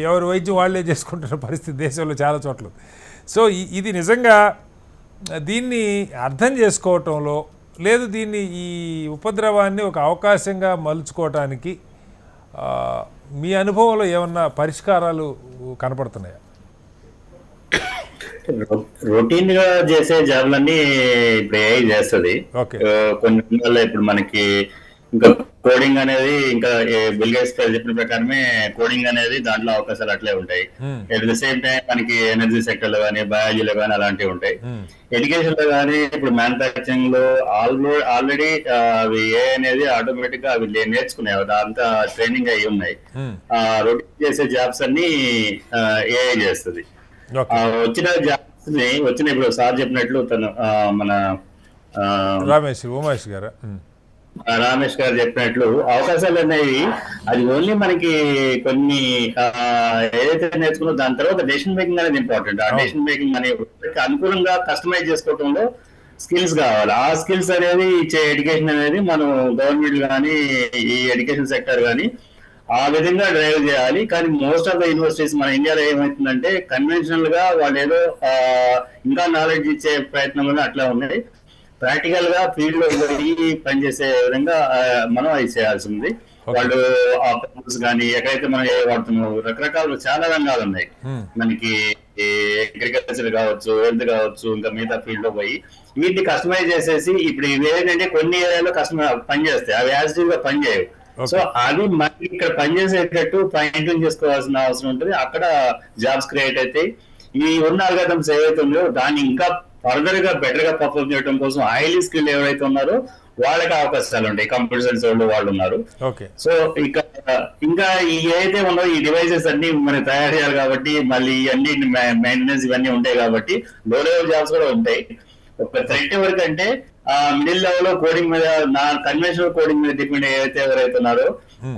[SPEAKER 1] ఎవరి వైద్యం వాళ్ళే చేసుకుంటున్న పరిస్థితి దేశంలో చాలా చోట్ల. సో ఇది నిజంగా దీన్ని అర్థం చేసుకోవటంలో, లేదు దీన్ని ఈ ఉపద్రవాన్ని ఒక అవకాశంగా మలుచుకోవటానికి మీ అనుభవంలో ఏమన్నా పరిష్కారాలు కనపడుతున్నాయా?
[SPEAKER 3] రొటీన్ గా చేసే జాబ్లన్నీ ఇప్పుడు ఏఐ చేస్తుంది. కొన్ని ఇప్పుడు మనకి ఇంకా కోడింగ్ అనేది, ఇంకా బిల్ గేట్స్ చెప్పిన ప్రకారమే కోడింగ్ అనేది దాంట్లో అవకాశాలు అట్లే ఉంటాయి. ఎట్ ద సేమ్ టైం మనకి ఎనర్జీ సెక్టర్ లో కానీ, బయాలజీలో కానీ అలాంటివి ఉంటాయి. ఎడ్యుకేషన్ లో కానీ, ఇప్పుడు మ్యానుఫాక్చరింగ్ లో ఆల్రెడీ అవి ఏ అనేది ఆటోమేటిక్ గా అవి నేర్చుకునే అంతా ట్రైనింగ్ అయ్యి ఉన్నాయి. రొటీన్ చేసే జాబ్స్ అన్ని ఏఐ చేస్తుంది. వచ్చిన జాబ్స్ ని ఇప్పుడు సార్ చెప్పినట్లు తను మన రమేష్ గారు చెప్పినట్లు అవకాశాలు అనేవి అది ఓన్లీ మనకి కొన్ని ఏదైతే నేర్చుకున్నా దాని తర్వాత డెసిషన్ మేకింగ్ అనేది ఇంపార్టెంట్. ఆ డెసిషన్ మేకింగ్ అనేది అనుకూలంగా కస్టమైజ్ చేసుకోవడంలో స్కిల్స్ కావాలి. ఆ స్కిల్స్ అనేది ఇచ్చే ఎడ్యుకేషన్ అనేది మనం గవర్నమెంట్ కానీ, ఈ ఎడ్యుకేషన్ సెక్టర్ కానీ ఆ విధంగా డ్రైవ్ చేయాలి. కానీ మోస్ట్ ఆఫ్ ద యూనివర్సిటీస్ మన ఇండియాలో ఏమవుతుందంటే కన్వెన్షనల్ గా వాళ్ళు ఏదో ఇంకా నాలెడ్జ్ ఇచ్చే ప్రయత్నంలో అట్లా ఉన్నాయి. ప్రాక్టికల్ గా ఫీల్డ్ లో పనిచేసే విధంగా మనం అది చేయాల్సి ఉంది. వాళ్ళు ఆ పర్పస్ కానీ ఎక్కడైతే మనం ఏ వాడుతున్నాం, రకరకాల చాలా రంగాలు ఉన్నాయి మనకి. అగ్రికల్చర్ కావచ్చు, హెల్త్ కావచ్చు, ఇంకా మిగతా ఫీల్డ్ లో పోయి వీటిని కస్టమైజ్ చేసేసి ఇప్పుడు ఇవి ఏంటంటే కొన్ని ఏరియాలో కస్టమర్ పనిచేస్తాయి, అవి యాజిటివ్ గా పనిచేయవు. సో అది మనకి ఇక్కడ పనిచేసేటట్టు ఫైన్ చేసుకోవాల్సిన అవసరం ఉంటుంది. అక్కడ జాబ్స్ క్రియేట్ అయితే ఈ ఉన్న అల్గారిథమ్స్ ఏవైతే ఉన్నాయో దాన్ని ఇంకా ఫర్దర్ గా బెటర్ గా పర్ఫార్మ్ చేయడం కోసం హైలీ స్కిల్ ఎవరైతే ఉన్నారో వాళ్ళకి అవకాశాలు ఉంటాయి. కంప్యూటర్ సైన్స్ వాళ్ళు ఉన్నారు. సో ఇంకా ఏదైతే ఉన్నారో ఈ డివైసెస్ అన్ని మనం తయారు చేయాలి కాబట్టి మళ్ళీ అన్ని మెయింటెనెన్స్ ఇవన్నీ ఉంటాయి కాబట్టి లో లెవెల్ జాబ్స్ కూడా ఉంటాయి. ఒక థ్రెట్ ఎవరికి అంటే మిడిల్ లెవెల్ లో కోడింగ్ మీద కన్వెన్షనల్ కోడింగ్ మీద డిపెండ్ ఎవరైతే ఉన్నారో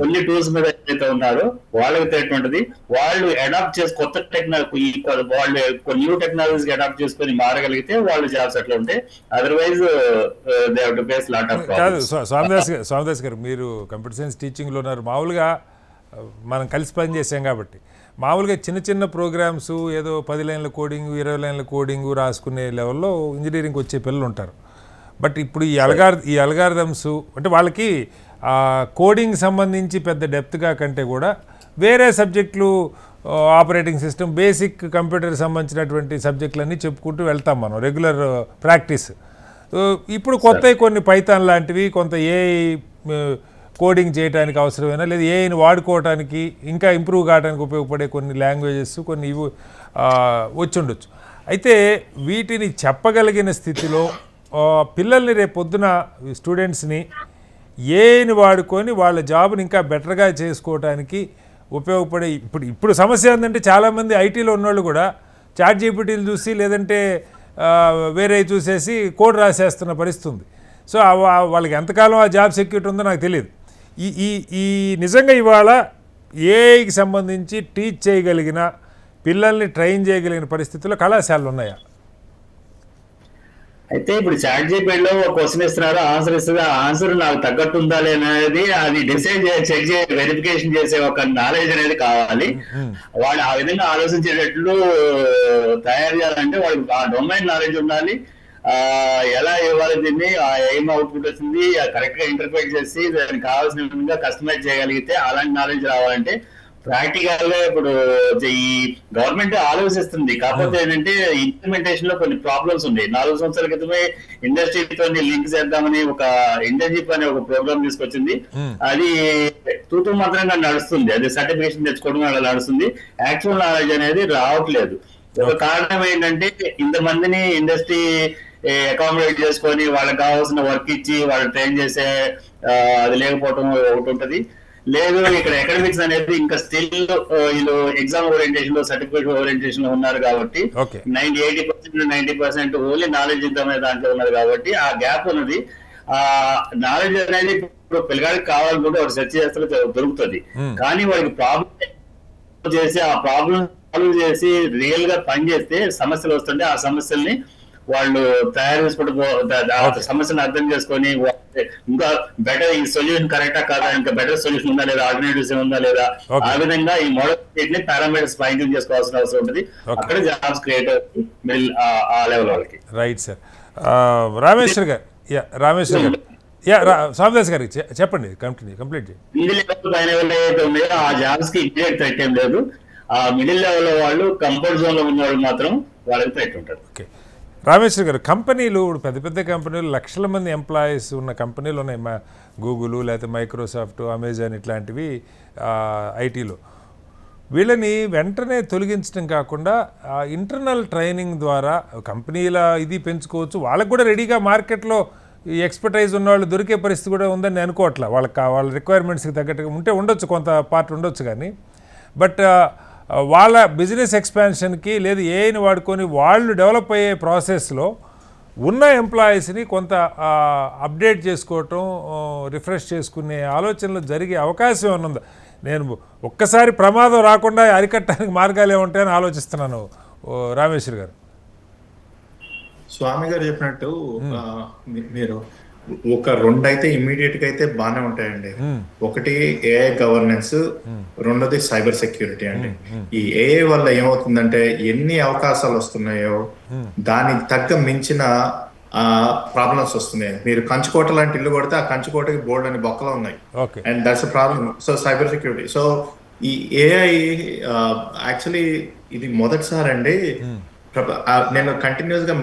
[SPEAKER 3] కొన్ని టూల్స్ మీద ఏదైతే ఉన్నారో వాళ్ళకి థ్రెట్ ఉంటుంది. వాళ్ళు అడాప్ట్ చేసి కొత్త టెక్నాలజీ వాళ్ళు న్యూ టెక్నాలజీస్ అడాప్ట్ చేసుకొని మారగలిగితే వాళ్ళు జాబ్స్ అట్లా ఉంటాయి. Otherwise they have to face lot of
[SPEAKER 1] కాదు
[SPEAKER 3] ప్రాబ్లమ్స్.
[SPEAKER 1] స్వామిదాస్ గారు, మీరు కంప్యూటర్ సైన్స్ టీచింగ్లో ఉన్నారు. మామూలుగా మనం కలిసి పని చేసాం కాబట్టి మామూలుగా చిన్న చిన్న ప్రోగ్రామ్స్ ఏదో 10 లైన్ల కోడింగ్ 20 లైన్ల కోడింగ్ రాసుకునే లెవెల్లో ఇంజనీరింగ్ వచ్చే పిల్లలు ఉంటారు. బట్ ఇప్పుడు ఈ అల్గారిథమ్స్ అంటే వాళ్ళకి కోడింగ్ సంబంధించి పెద్ద డెప్త్గా కంటే కూడా వేరే సబ్జెక్టులు, ఆపరేటింగ్ సిస్టమ్, బేసిక్ కంప్యూటర్ సంబంధించినటువంటి సబ్జెక్టులన్నీ చెప్పుకుంటూ వెళ్తాం మనం రెగ్యులర్ ప్రాక్టీస్. ఇప్పుడు కొత్త కొన్ని పైథాన్ లాంటివి, కొంత ఏఐ కోడింగ్ చేయడానికి అవసరమైన లేదా ఏఐని వాడుకోవడానికి ఇంకా ఇంప్రూవ్ కావడానికి ఉపయోగపడే కొన్ని లాంగ్వేజెస్ కొన్ని ఇవి వచ్చి ఉండొచ్చు. అయితే వీటిని చెప్పగలిగిన స్థితిలో పిల్లల్ని రేపు పొద్దున స్టూడెంట్స్ని ఏఐని వాడుకొని వాళ్ళ జాబ్ని ఇంకా బెటర్గా చేసుకోవడానికి ఉపయోగపడే ఇప్పుడు సమస్య ఏంటంటే చాలామంది ఐటీలో ఉన్నవాళ్ళు కూడా చాట్ జీపీటీలు చూసి లేదంటే వేరే చూసేసి కోడ్ రాసేస్తున్న పరిస్థితి ఉంది. సో వాళ్ళకి ఎంతకాలం ఆ జాబ్ సెక్యూరిటీ ఉందో నాకు తెలియదు. ఈ నిజంగా ఇవాళ ఏఐకి సంబంధించి టీచ్ చేయగలిగిన పిల్లల్ని ట్రైన్ చేయగలిగిన పరిస్థితుల్లో కళాశాలలు ఉన్నాయా?
[SPEAKER 3] అయితే ఇప్పుడు చాట్ జీపీటీలో ఒక క్వశ్చన్ ఇస్తున్నారు, ఆన్సర్ ఇస్తుంది. ఆ ఆన్సర్ నాకు తగ్గట్టు ఉందా అనేది అది డిసైడ్ చెక్ చేసి వెరిఫికేషన్ చేసే ఒక నాలెడ్జ్ అనేది కావాలి. వాళ్ళు ఆ విధంగా ఆలోచించేటట్లు తయారు చేయాలంటే వాళ్ళకి ఆ డొమైన్ నాలెడ్జ్ ఉండాలి. ఎలా ఇవ్వాలి దీన్ని, ఏం అవుట్పుట్ వచ్చింది కరెక్ట్ గా ఇంటర్ప్రిట్ చేసి దానికి కావాల్సిన విధంగా కస్టమైజ్ చేయగలిగితే అలాంటి నాలెడ్జ్ రావాలంటే ప్రాక్టికల్ గా ఇప్పుడు ఈ గవర్నమెంట్ ఆలోచిస్తుంది. కాకపోతే ఏంటంటే ఇంప్లిమెంటేషన్ లో కొన్ని ప్రాబ్లమ్స్ ఉన్నాయి. 4 సంవత్సరాల క్రితమే ఇండస్ట్రీతో లింక్ చేద్దామని ఒక ఇంటర్న్షిప్ అనే ఒక ప్రోగ్రామ్ తీసుకొచ్చింది. అది తూతూ మాత్రంగా నడుస్తుంది. అది సర్టిఫికేషన్ తెచ్చుకోవడం అలా నడుస్తుంది. యాక్చువల్ నాలెడ్జ్ అనేది రావట్లేదు. ఒక కారణం ఏంటంటే ఇంతమందిని ఇండస్ట్రీ అకామిడేట్ చేసుకొని వాళ్ళకి కావాల్సిన వర్క్ ఇచ్చి వాళ్ళు ట్రైన్ చేసే అది లేకపోవడం ఒకటి ఉంటుంది. లేదు ఇక్కడ అకాడమిక్స్ అనేది ఇంకా స్టిల్ వీళ్ళు ఎగ్జామ్ ఓరియంటేషన్ లో సర్టిఫికేట్ ఓరియంటేషన్ లో ఉన్నారు కాబట్టి 90% ఓన్లీ నాలెడ్జ్ ఇద్దామనే దాంట్లో ఉన్నారు కాబట్టి ఆ గ్యాప్ ఉన్నది. ఆ నాలెడ్జ్ అనేది ఇప్పుడు పిల్లగాడికి కావాలనుకుంటే వాడు సెర్చ్ చేస్తే దొరుకుతుంది. కానీ వాడికి ప్రాబ్లం చేసి ఆ ప్రాబ్లం సాల్వ్ చేసి రియల్ గా పని చేస్తే సమస్యలు వస్తుంటే ఆ సమస్యల్ని వాళ్ళు తయారు చేసుకుంటూ సమస్యను అర్థం చేసుకొని ఇంకా బెటర్ ఈ సొల్యూషన్ కరెక్టా కాదా, ఇంకా బెటర్ సొల్యూషన్ ఉందా లేదా, ఆల్టర్నేటివ్స్ ఉందా లేదా, ఆ విధంగా ఈ మోడల్ ని పారామీటర్స్ ఫైన్ ట్యూన్ చేసుకోవాల్సిన అవసరం ఉంటుంది. అక్కడ జాబ్స్ క్రియేట్ అవుతుంది ఆ లెవెల్ వాళ్ళకి.
[SPEAKER 1] Right sir. రామేశ్వర్ గారు స్వామిదాస్ గారికి చెప్పండి, కంప్లీట్ చేయండి.
[SPEAKER 3] మిడిల్ లెవెల్ పైన ఏవైతే ఉన్నాయో ఆ జాబ్స్ కి ఇమీడియట్ థ్రెట్ ఏం లేదు. ఆ మిడిల్ లెవెల్ వాళ్ళు కంఫర్ట్ జోన్ లో ఉన్న వాళ్ళు మాత్రం వాళ్ళకి థ్రెట్ ఉంటుంది.
[SPEAKER 1] ఓకే రామేశ్వర్ గారు, కంపెనీలు పెద్ద పెద్ద కంపెనీలు లక్షల మంది ఎంప్లాయీస్ ఉన్న కంపెనీలు ఉన్నాయి. గూగుల్ లేకపోతే మైక్రోసాఫ్ట్, అమెజాన్ ఇట్లాంటివి ఐటీలో. వీళ్ళని వెంటనే తొలగించడం కాకుండా ఇంటర్నల్ ట్రైనింగ్ ద్వారా కంపెనీల ఇది పెంచుకోవచ్చు. వాళ్ళకు కూడా రెడీగా మార్కెట్లో ఈ ఎక్స్పర్టైజ్ ఉన్న వాళ్ళు దొరికే పరిస్థితి కూడా ఉందని నేను అనుకోవట్లే. వాళ్ళ రిక్వైర్మెంట్స్కి తగ్గట్టుగా ఉండొచ్చు, కొంత పార్ట్ ఉండొచ్చు. కానీ బట్ వాళ్ళ బిజినెస్ ఎక్స్పాన్షన్కి లేదు ఏఐని వాడుకొని వాళ్ళు డెవలప్ అయ్యే ప్రాసెస్లో ఉన్న ఎంప్లాయీస్ని కొంత అప్డేట్ చేసుకోవటం, రిఫ్రెష్ చేసుకునే ఆలోచనలు జరిగే అవకాశం ఏమైనా ఉందా? నేను ఒక్కసారి ప్రమాదం రాకుండా అరికట్టడానికి మార్గాలు ఏముంటాయని ఆలోచిస్తున్నాను. రామేశ్వర్ గారు,
[SPEAKER 4] స్వామి గారు చెప్పినట్టు మీరు ఒక 2 అయితే ఇమ్మీడియట్ గా అయితే బాగానే ఉంటాయండి. ఒకటి ఏఐ గవర్నెన్స్, రెండోది సైబర్ సెక్యూరిటీ అండి. ఈ ఏఐ వల్ల ఏమవుతుందంటే ఎన్ని అవకాశాలు వస్తున్నాయో దానికి తగ్గ మించిన ప్రాబ్లమ్స్ వస్తున్నాయి. మీరు కంచుకోట లాంటి ఇల్లు కొడితే ఆ కంచుకోటకి బోర్డు అని బొక్కలు ఉన్నాయి. And that's problem. So cyber security. So ఈ ఏఐ యాక్చువల్లీ ఇది మొదటిసారి అండి. నేను కంటిన్యూస్ గా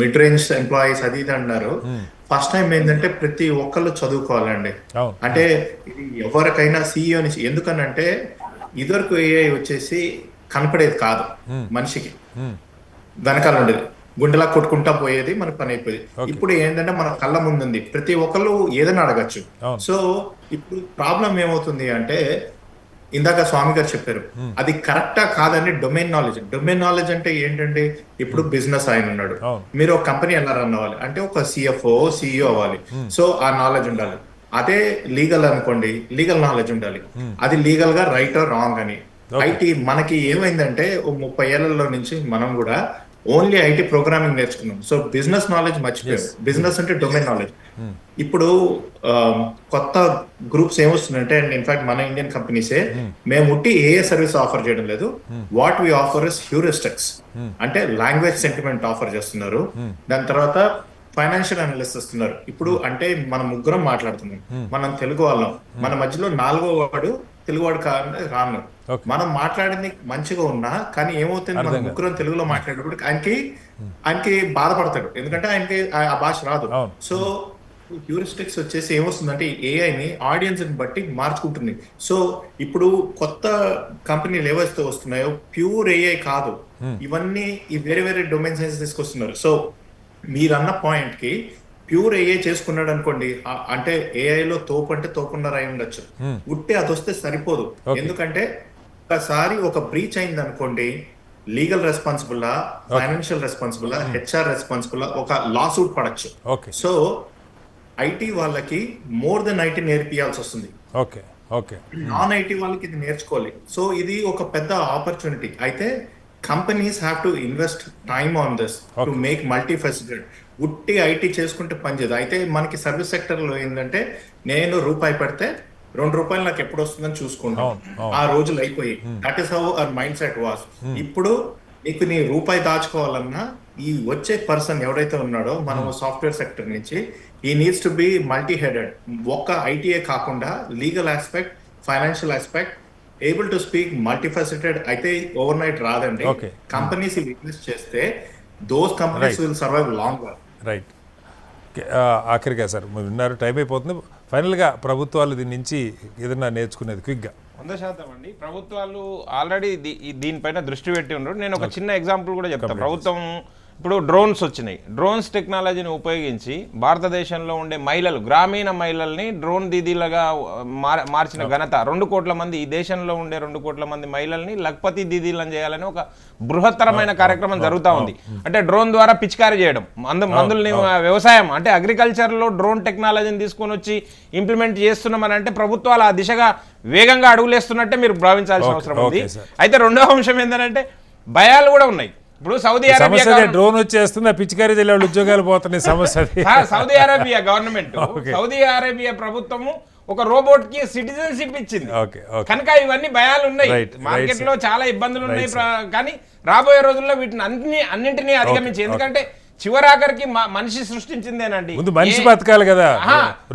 [SPEAKER 4] మిడ్ రేంజ్ ఎంప్లాయీస్ అది ఇది అన్నారు. ఫస్ట్ టైం ఏంటంటే ప్రతి ఒక్కళ్ళు చదువుకోవాలండి. అంటే ఇది ఎవరికైనా CEO నుంచి. ఎందుకనంటే ఇదివరకు ఏఐ వచ్చేసి కనపడేది కాదు మనిషికి, వెనకాల ఉండేది, గుండెలా కొట్టుకుంటా పోయేది, మన పని అయిపోయేది. ఇప్పుడు ఏంటంటే మన కళ్ళ ముందుంది, ప్రతి ఒక్కళ్ళు ఏదైనా అడగచ్చు. సో ఇప్పుడు ప్రాబ్లం ఏమవుతుంది అంటే ఇందాక స్వామి గారు చెప్పారు అది కరెక్టా కాదని డొమైన్ నాలెడ్జ్ అంటే ఏంటంటే ఇప్పుడు బిజినెస్ ఆయన ఉన్నాడు, మీరు ఒక కంపెనీ ఎలా రన్ అవ్వాలి అంటే ఒక సిఎఫ్ఓ సిఇఓ అవ్వాలి, సో ఆ నాలెడ్జ్ ఉండాలి. అదే లీగల్ అనుకోండి, లీగల్ నాలెడ్జ్ ఉండాలి, అది లీగల్ గా రైట్ ఆర్ రాంగ్ అని. ఐటీ మనకి ఏమైందంటే 30 ఏళ్లలో నుంచి మనం కూడా ఓన్లీ ఐటీ ప్రోగ్రామింగ్ నేర్చుకున్నాం, సో బిజినెస్ నాలెడ్జ్ మర్చిపోయాం. బిజినెస్ అంటే డొమైన్ నాలెడ్జ్. ఇప్పుడు కొత్త గ్రూప్స్ ఏమొస్తుందంటే, ఇన్ఫాక్ట్ మన ఇండియన్ కంపెనీసే మేము ఉట్టి ఏ సర్వీస్ ఆఫర్ చేయడం లేదు, what we offer is heuristics, అంటే లాంగ్వేజ్ సెంటిమెంట్ ఆఫర్ చేస్తున్నారు. దాని తర్వాత ఫైనాన్షియల్ అనలిస్ట్ వస్తున్నారు. ఇప్పుడు అంటే మనం ముగ్గురం మాట్లాడుతున్నాం, మనం తెలుగు వాళ్ళం, మన మధ్యలో 4వ వాడు తెలుగువాడు రాను. మనం మాట్లాడింది మంచిగా ఉన్నా కానీ ఏమవుతుంది, మన ముగ్గురం తెలుగులో మాట్లాడేటప్పుడు ఆయనకి బాధపడతాడు, ఎందుకంటే ఆయనకి ఆ భాష రాదు. సో హ్యూరిస్టిక్స్ వచ్చేసి ఏమొస్తుందంటే ఏఐని ఆడియన్స్ ని బట్టి మార్చుకుంటుంది. సో ఇప్పుడు కొత్త కంపెనీలు ఏవైతే వస్తున్నాయో ప్యూర్ ఏఐ కాదు, ఇవన్నీ ఈ వేరే వేరే డొమైన్ సైన్స్ తీసుకొస్తున్నారు. సో మీరన్న పాయింట్ కి ప్యూర్ ఏఐ చేసుకున్నాడు అనుకోండి, అంటే ఏఐలో తోపు అంటే తోపున్నర అయి ఉండొచ్చు, ఉట్టి అది వస్తే సరిపోదు. ఎందుకంటే ఒకసారి ఒక బ్రీచ్ అయింది అనుకోండి, legal responsible, financial responsible, HR responsible, ఒక లా సూట్ పడచ్చు. సో ఐటీ వాళ్ళకి మోర్ దెన్ ఐటీ నేర్పియాల్సి వస్తుంది, నాన్ ఐటీ వాళ్ళకి ఇది నేర్చుకోవాలి. సో ఇది ఒక పెద్ద ఆపర్చునిటీ. అయితే companies have to invest time on this to make multifaceted. ఉట్టి ఐటీ చేసుకుంటే పనిచేయదు. అయితే మనకి సర్వీస్ సెక్టర్ లో ఏంటంటే, నేను రూపాయి పెడితే ₹2 నాకు ఎప్పుడు వస్తుందని చూసుకుంటాం, ఆ రోజులు అయిపోయి. That is how our mind set was. ఇప్పుడు నీకు నీ రూపాయి దాచుకోవాలన్నా ఈ వచ్చే పర్సన్ ఎవరైతే ఉన్నాడో మనం సాఫ్ట్వేర్ సెక్టర్ నుంచి, ఈ needs to be multi headed. ఒక్క ఐటీఏ కాకుండా legal aspect, financial aspect, able to speak, multifaceted. అయితే ఓవర్ నైట్ రాదండి. కంపెనీస్ ఇన్వెస్ట్ చేస్తే those companies will survive longer.
[SPEAKER 1] Right. ఆఖరిగా సార్ మీరు విన్నారు, టైం అయిపోతుంది. ఫైనల్గా ప్రభుత్వాలు దీని నుంచి ఏదైనా నేర్చుకునేది క్విక్గా?
[SPEAKER 5] 100% అండి. ప్రభుత్వాలు ఆల్రెడీ దీనిపైన దృష్టి పెట్టి ఉన్నారు. నేను ఒక చిన్న ఎగ్జాంపుల్ కూడా చెప్తాను. ప్రభుత్వం ఇప్పుడు డ్రోన్స్ వచ్చినాయి. డ్రోన్స్ టెక్నాలజీని ఉపయోగించి భారతదేశంలో ఉండే మహిళలు, గ్రామీణ మహిళల్ని డ్రోన్ దీదీలుగా మార్చిన ఘనత 2 కోట్ల మంది, ఈ దేశంలో ఉండే 2 కోట్ల మంది మహిళల్ని లక్పతి దీదీలను చేయాలని ఒక బృహత్తరమైన కార్యక్రమం జరుగుతూ ఉంది. అంటే డ్రోన్ ద్వారా పిచికారీ చేయడం, మందుల్ని, వ్యవసాయం, అంటే అగ్రికల్చర్లో డ్రోన్ టెక్నాలజీని తీసుకొని వచ్చి ఇంప్లిమెంట్ చేస్తున్నామని అంటే ప్రభుత్వాలు ఆ దిశగా వేగంగా అడుగులేస్తున్నట్టే మీరు భావించాల్సిన అవసరం ఉంది. అయితే రెండవ అంశం ఏంటంటే భయాలు కూడా ఉన్నాయి. ఇప్పుడు సౌదీ అరేబియా
[SPEAKER 1] డ్రోన్ వచ్చేస్తుంది, పిచికారీ జిల్లా ఉద్యోగాలు పోతున్నాయి సమస్య.
[SPEAKER 5] Saudi Arabia government, Saudi Arabia ప్రభుత్వము ఒక రోబోట్ కి సిటిజన్షిప్ ఇచ్చింది కనుక ఇవన్నీ భయాలు ఉన్నాయి. మార్కెట్ లో చాలా ఇబ్బందులు ఉన్నాయి. కానీ రాబోయే రోజుల్లో వీటిని అన్నింటినీ అధిగమించి, ఎందుకంటే చివరాఖరికి మనిషి సృష్టించిందేనండి.
[SPEAKER 1] ముందు మనిషి బతకాలి కదా,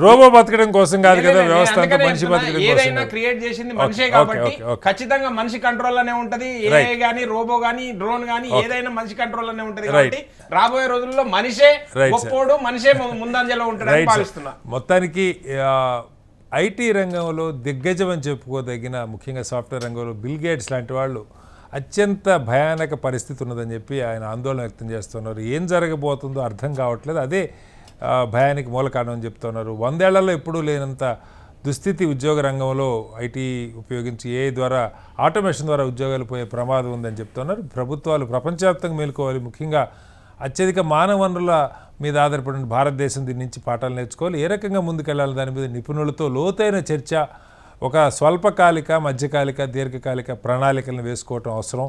[SPEAKER 1] రోబో బతకడం కోసం కాదు కదా వ్యవస్థ. మనిషి బతకడం
[SPEAKER 5] ఏదైనా క్రియేట్ చేసింది మనిషే కాబట్టి ఖచ్చితంగా మనిషి కంట్రోల్ లోనే ఉంటది. ఏఐ గానీ, రోబో గానీ, డ్రోన్ గానీ ఏదైనా మనిషి కంట్రోల్ లోనే ఉంటది. కాబట్టి రాబోయే రోజుల్లో మనిషే గొప్పోడు, మనిషే ముందంజలో ఉంటాడని భావిస్తున్నా.
[SPEAKER 1] మొత్తానికి ఐటీ రంగంలో దిగ్గజం అని చెప్పుకోదగిన, ముఖ్యంగా సాఫ్ట్వేర్ రంగంలో బిల్ గేట్స్ లాంటి వాళ్ళు అత్యంత భయానక పరిస్థితి ఉన్నదని చెప్పి ఆయన ఆందోళన వ్యక్తం చేస్తున్నారు. ఏం జరగబోతుందో అర్థం కావట్లేదు, అదే భయానికి మూల కారణం అని చెప్తున్నారు. 100 ఏళ్లలో ఎప్పుడూ లేనంత దుస్థితి ఉద్యోగ రంగంలో ఐటీ ఉపయోగించి ఏఐ ద్వారా, ఆటోమేషన్ ద్వారా ఉద్యోగాలు పోయే ప్రమాదం ఉందని చెప్తున్నారు. ప్రభుత్వాలు ప్రపంచవ్యాప్తంగా మేలుకోవాలి. ముఖ్యంగా అత్యధిక మానవ వనరుల మీద ఆధారపడిన భారతదేశం దీని నుంచి పాఠాలు నేర్చుకోవాలి. ఏ రకంగా ముందుకెళ్ళాలి దాని మీద నిపుణులతో లోతైన చర్చ, ఒక స్వల్పకాలిక, మధ్యకాలిక, దీర్ఘకాలిక ప్రణాళికలను వేసుకోవటం అవసరం.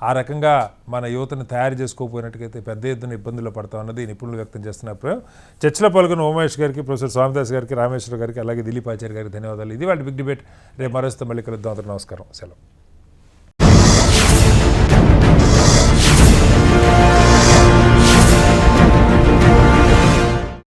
[SPEAKER 1] ఆ రకంగా మన యువతను తయారు చేసుకోకపోయినట్టుకైతే పెద్ద ఎత్తున ఇబ్బందులు పడతాం అన్నది నిపుణులు వ్యక్తం చేస్తున్న అభిప్రాయం. చర్చలో పాల్గొన్న ఉమేష్ గారికి, ప్రొఫెసర్ స్వామిదాస్ గారికి, రామేశ్వర గారికి, అలాగే దిలీప్ ఆచార్య గారికి ధన్యవాదాలు. ఇది వాళ్ళ బిగ్ డిబేట్. రేపు మరోస్తే మళ్ళీ కలుద్దాం. నమస్కారం, సెలవు.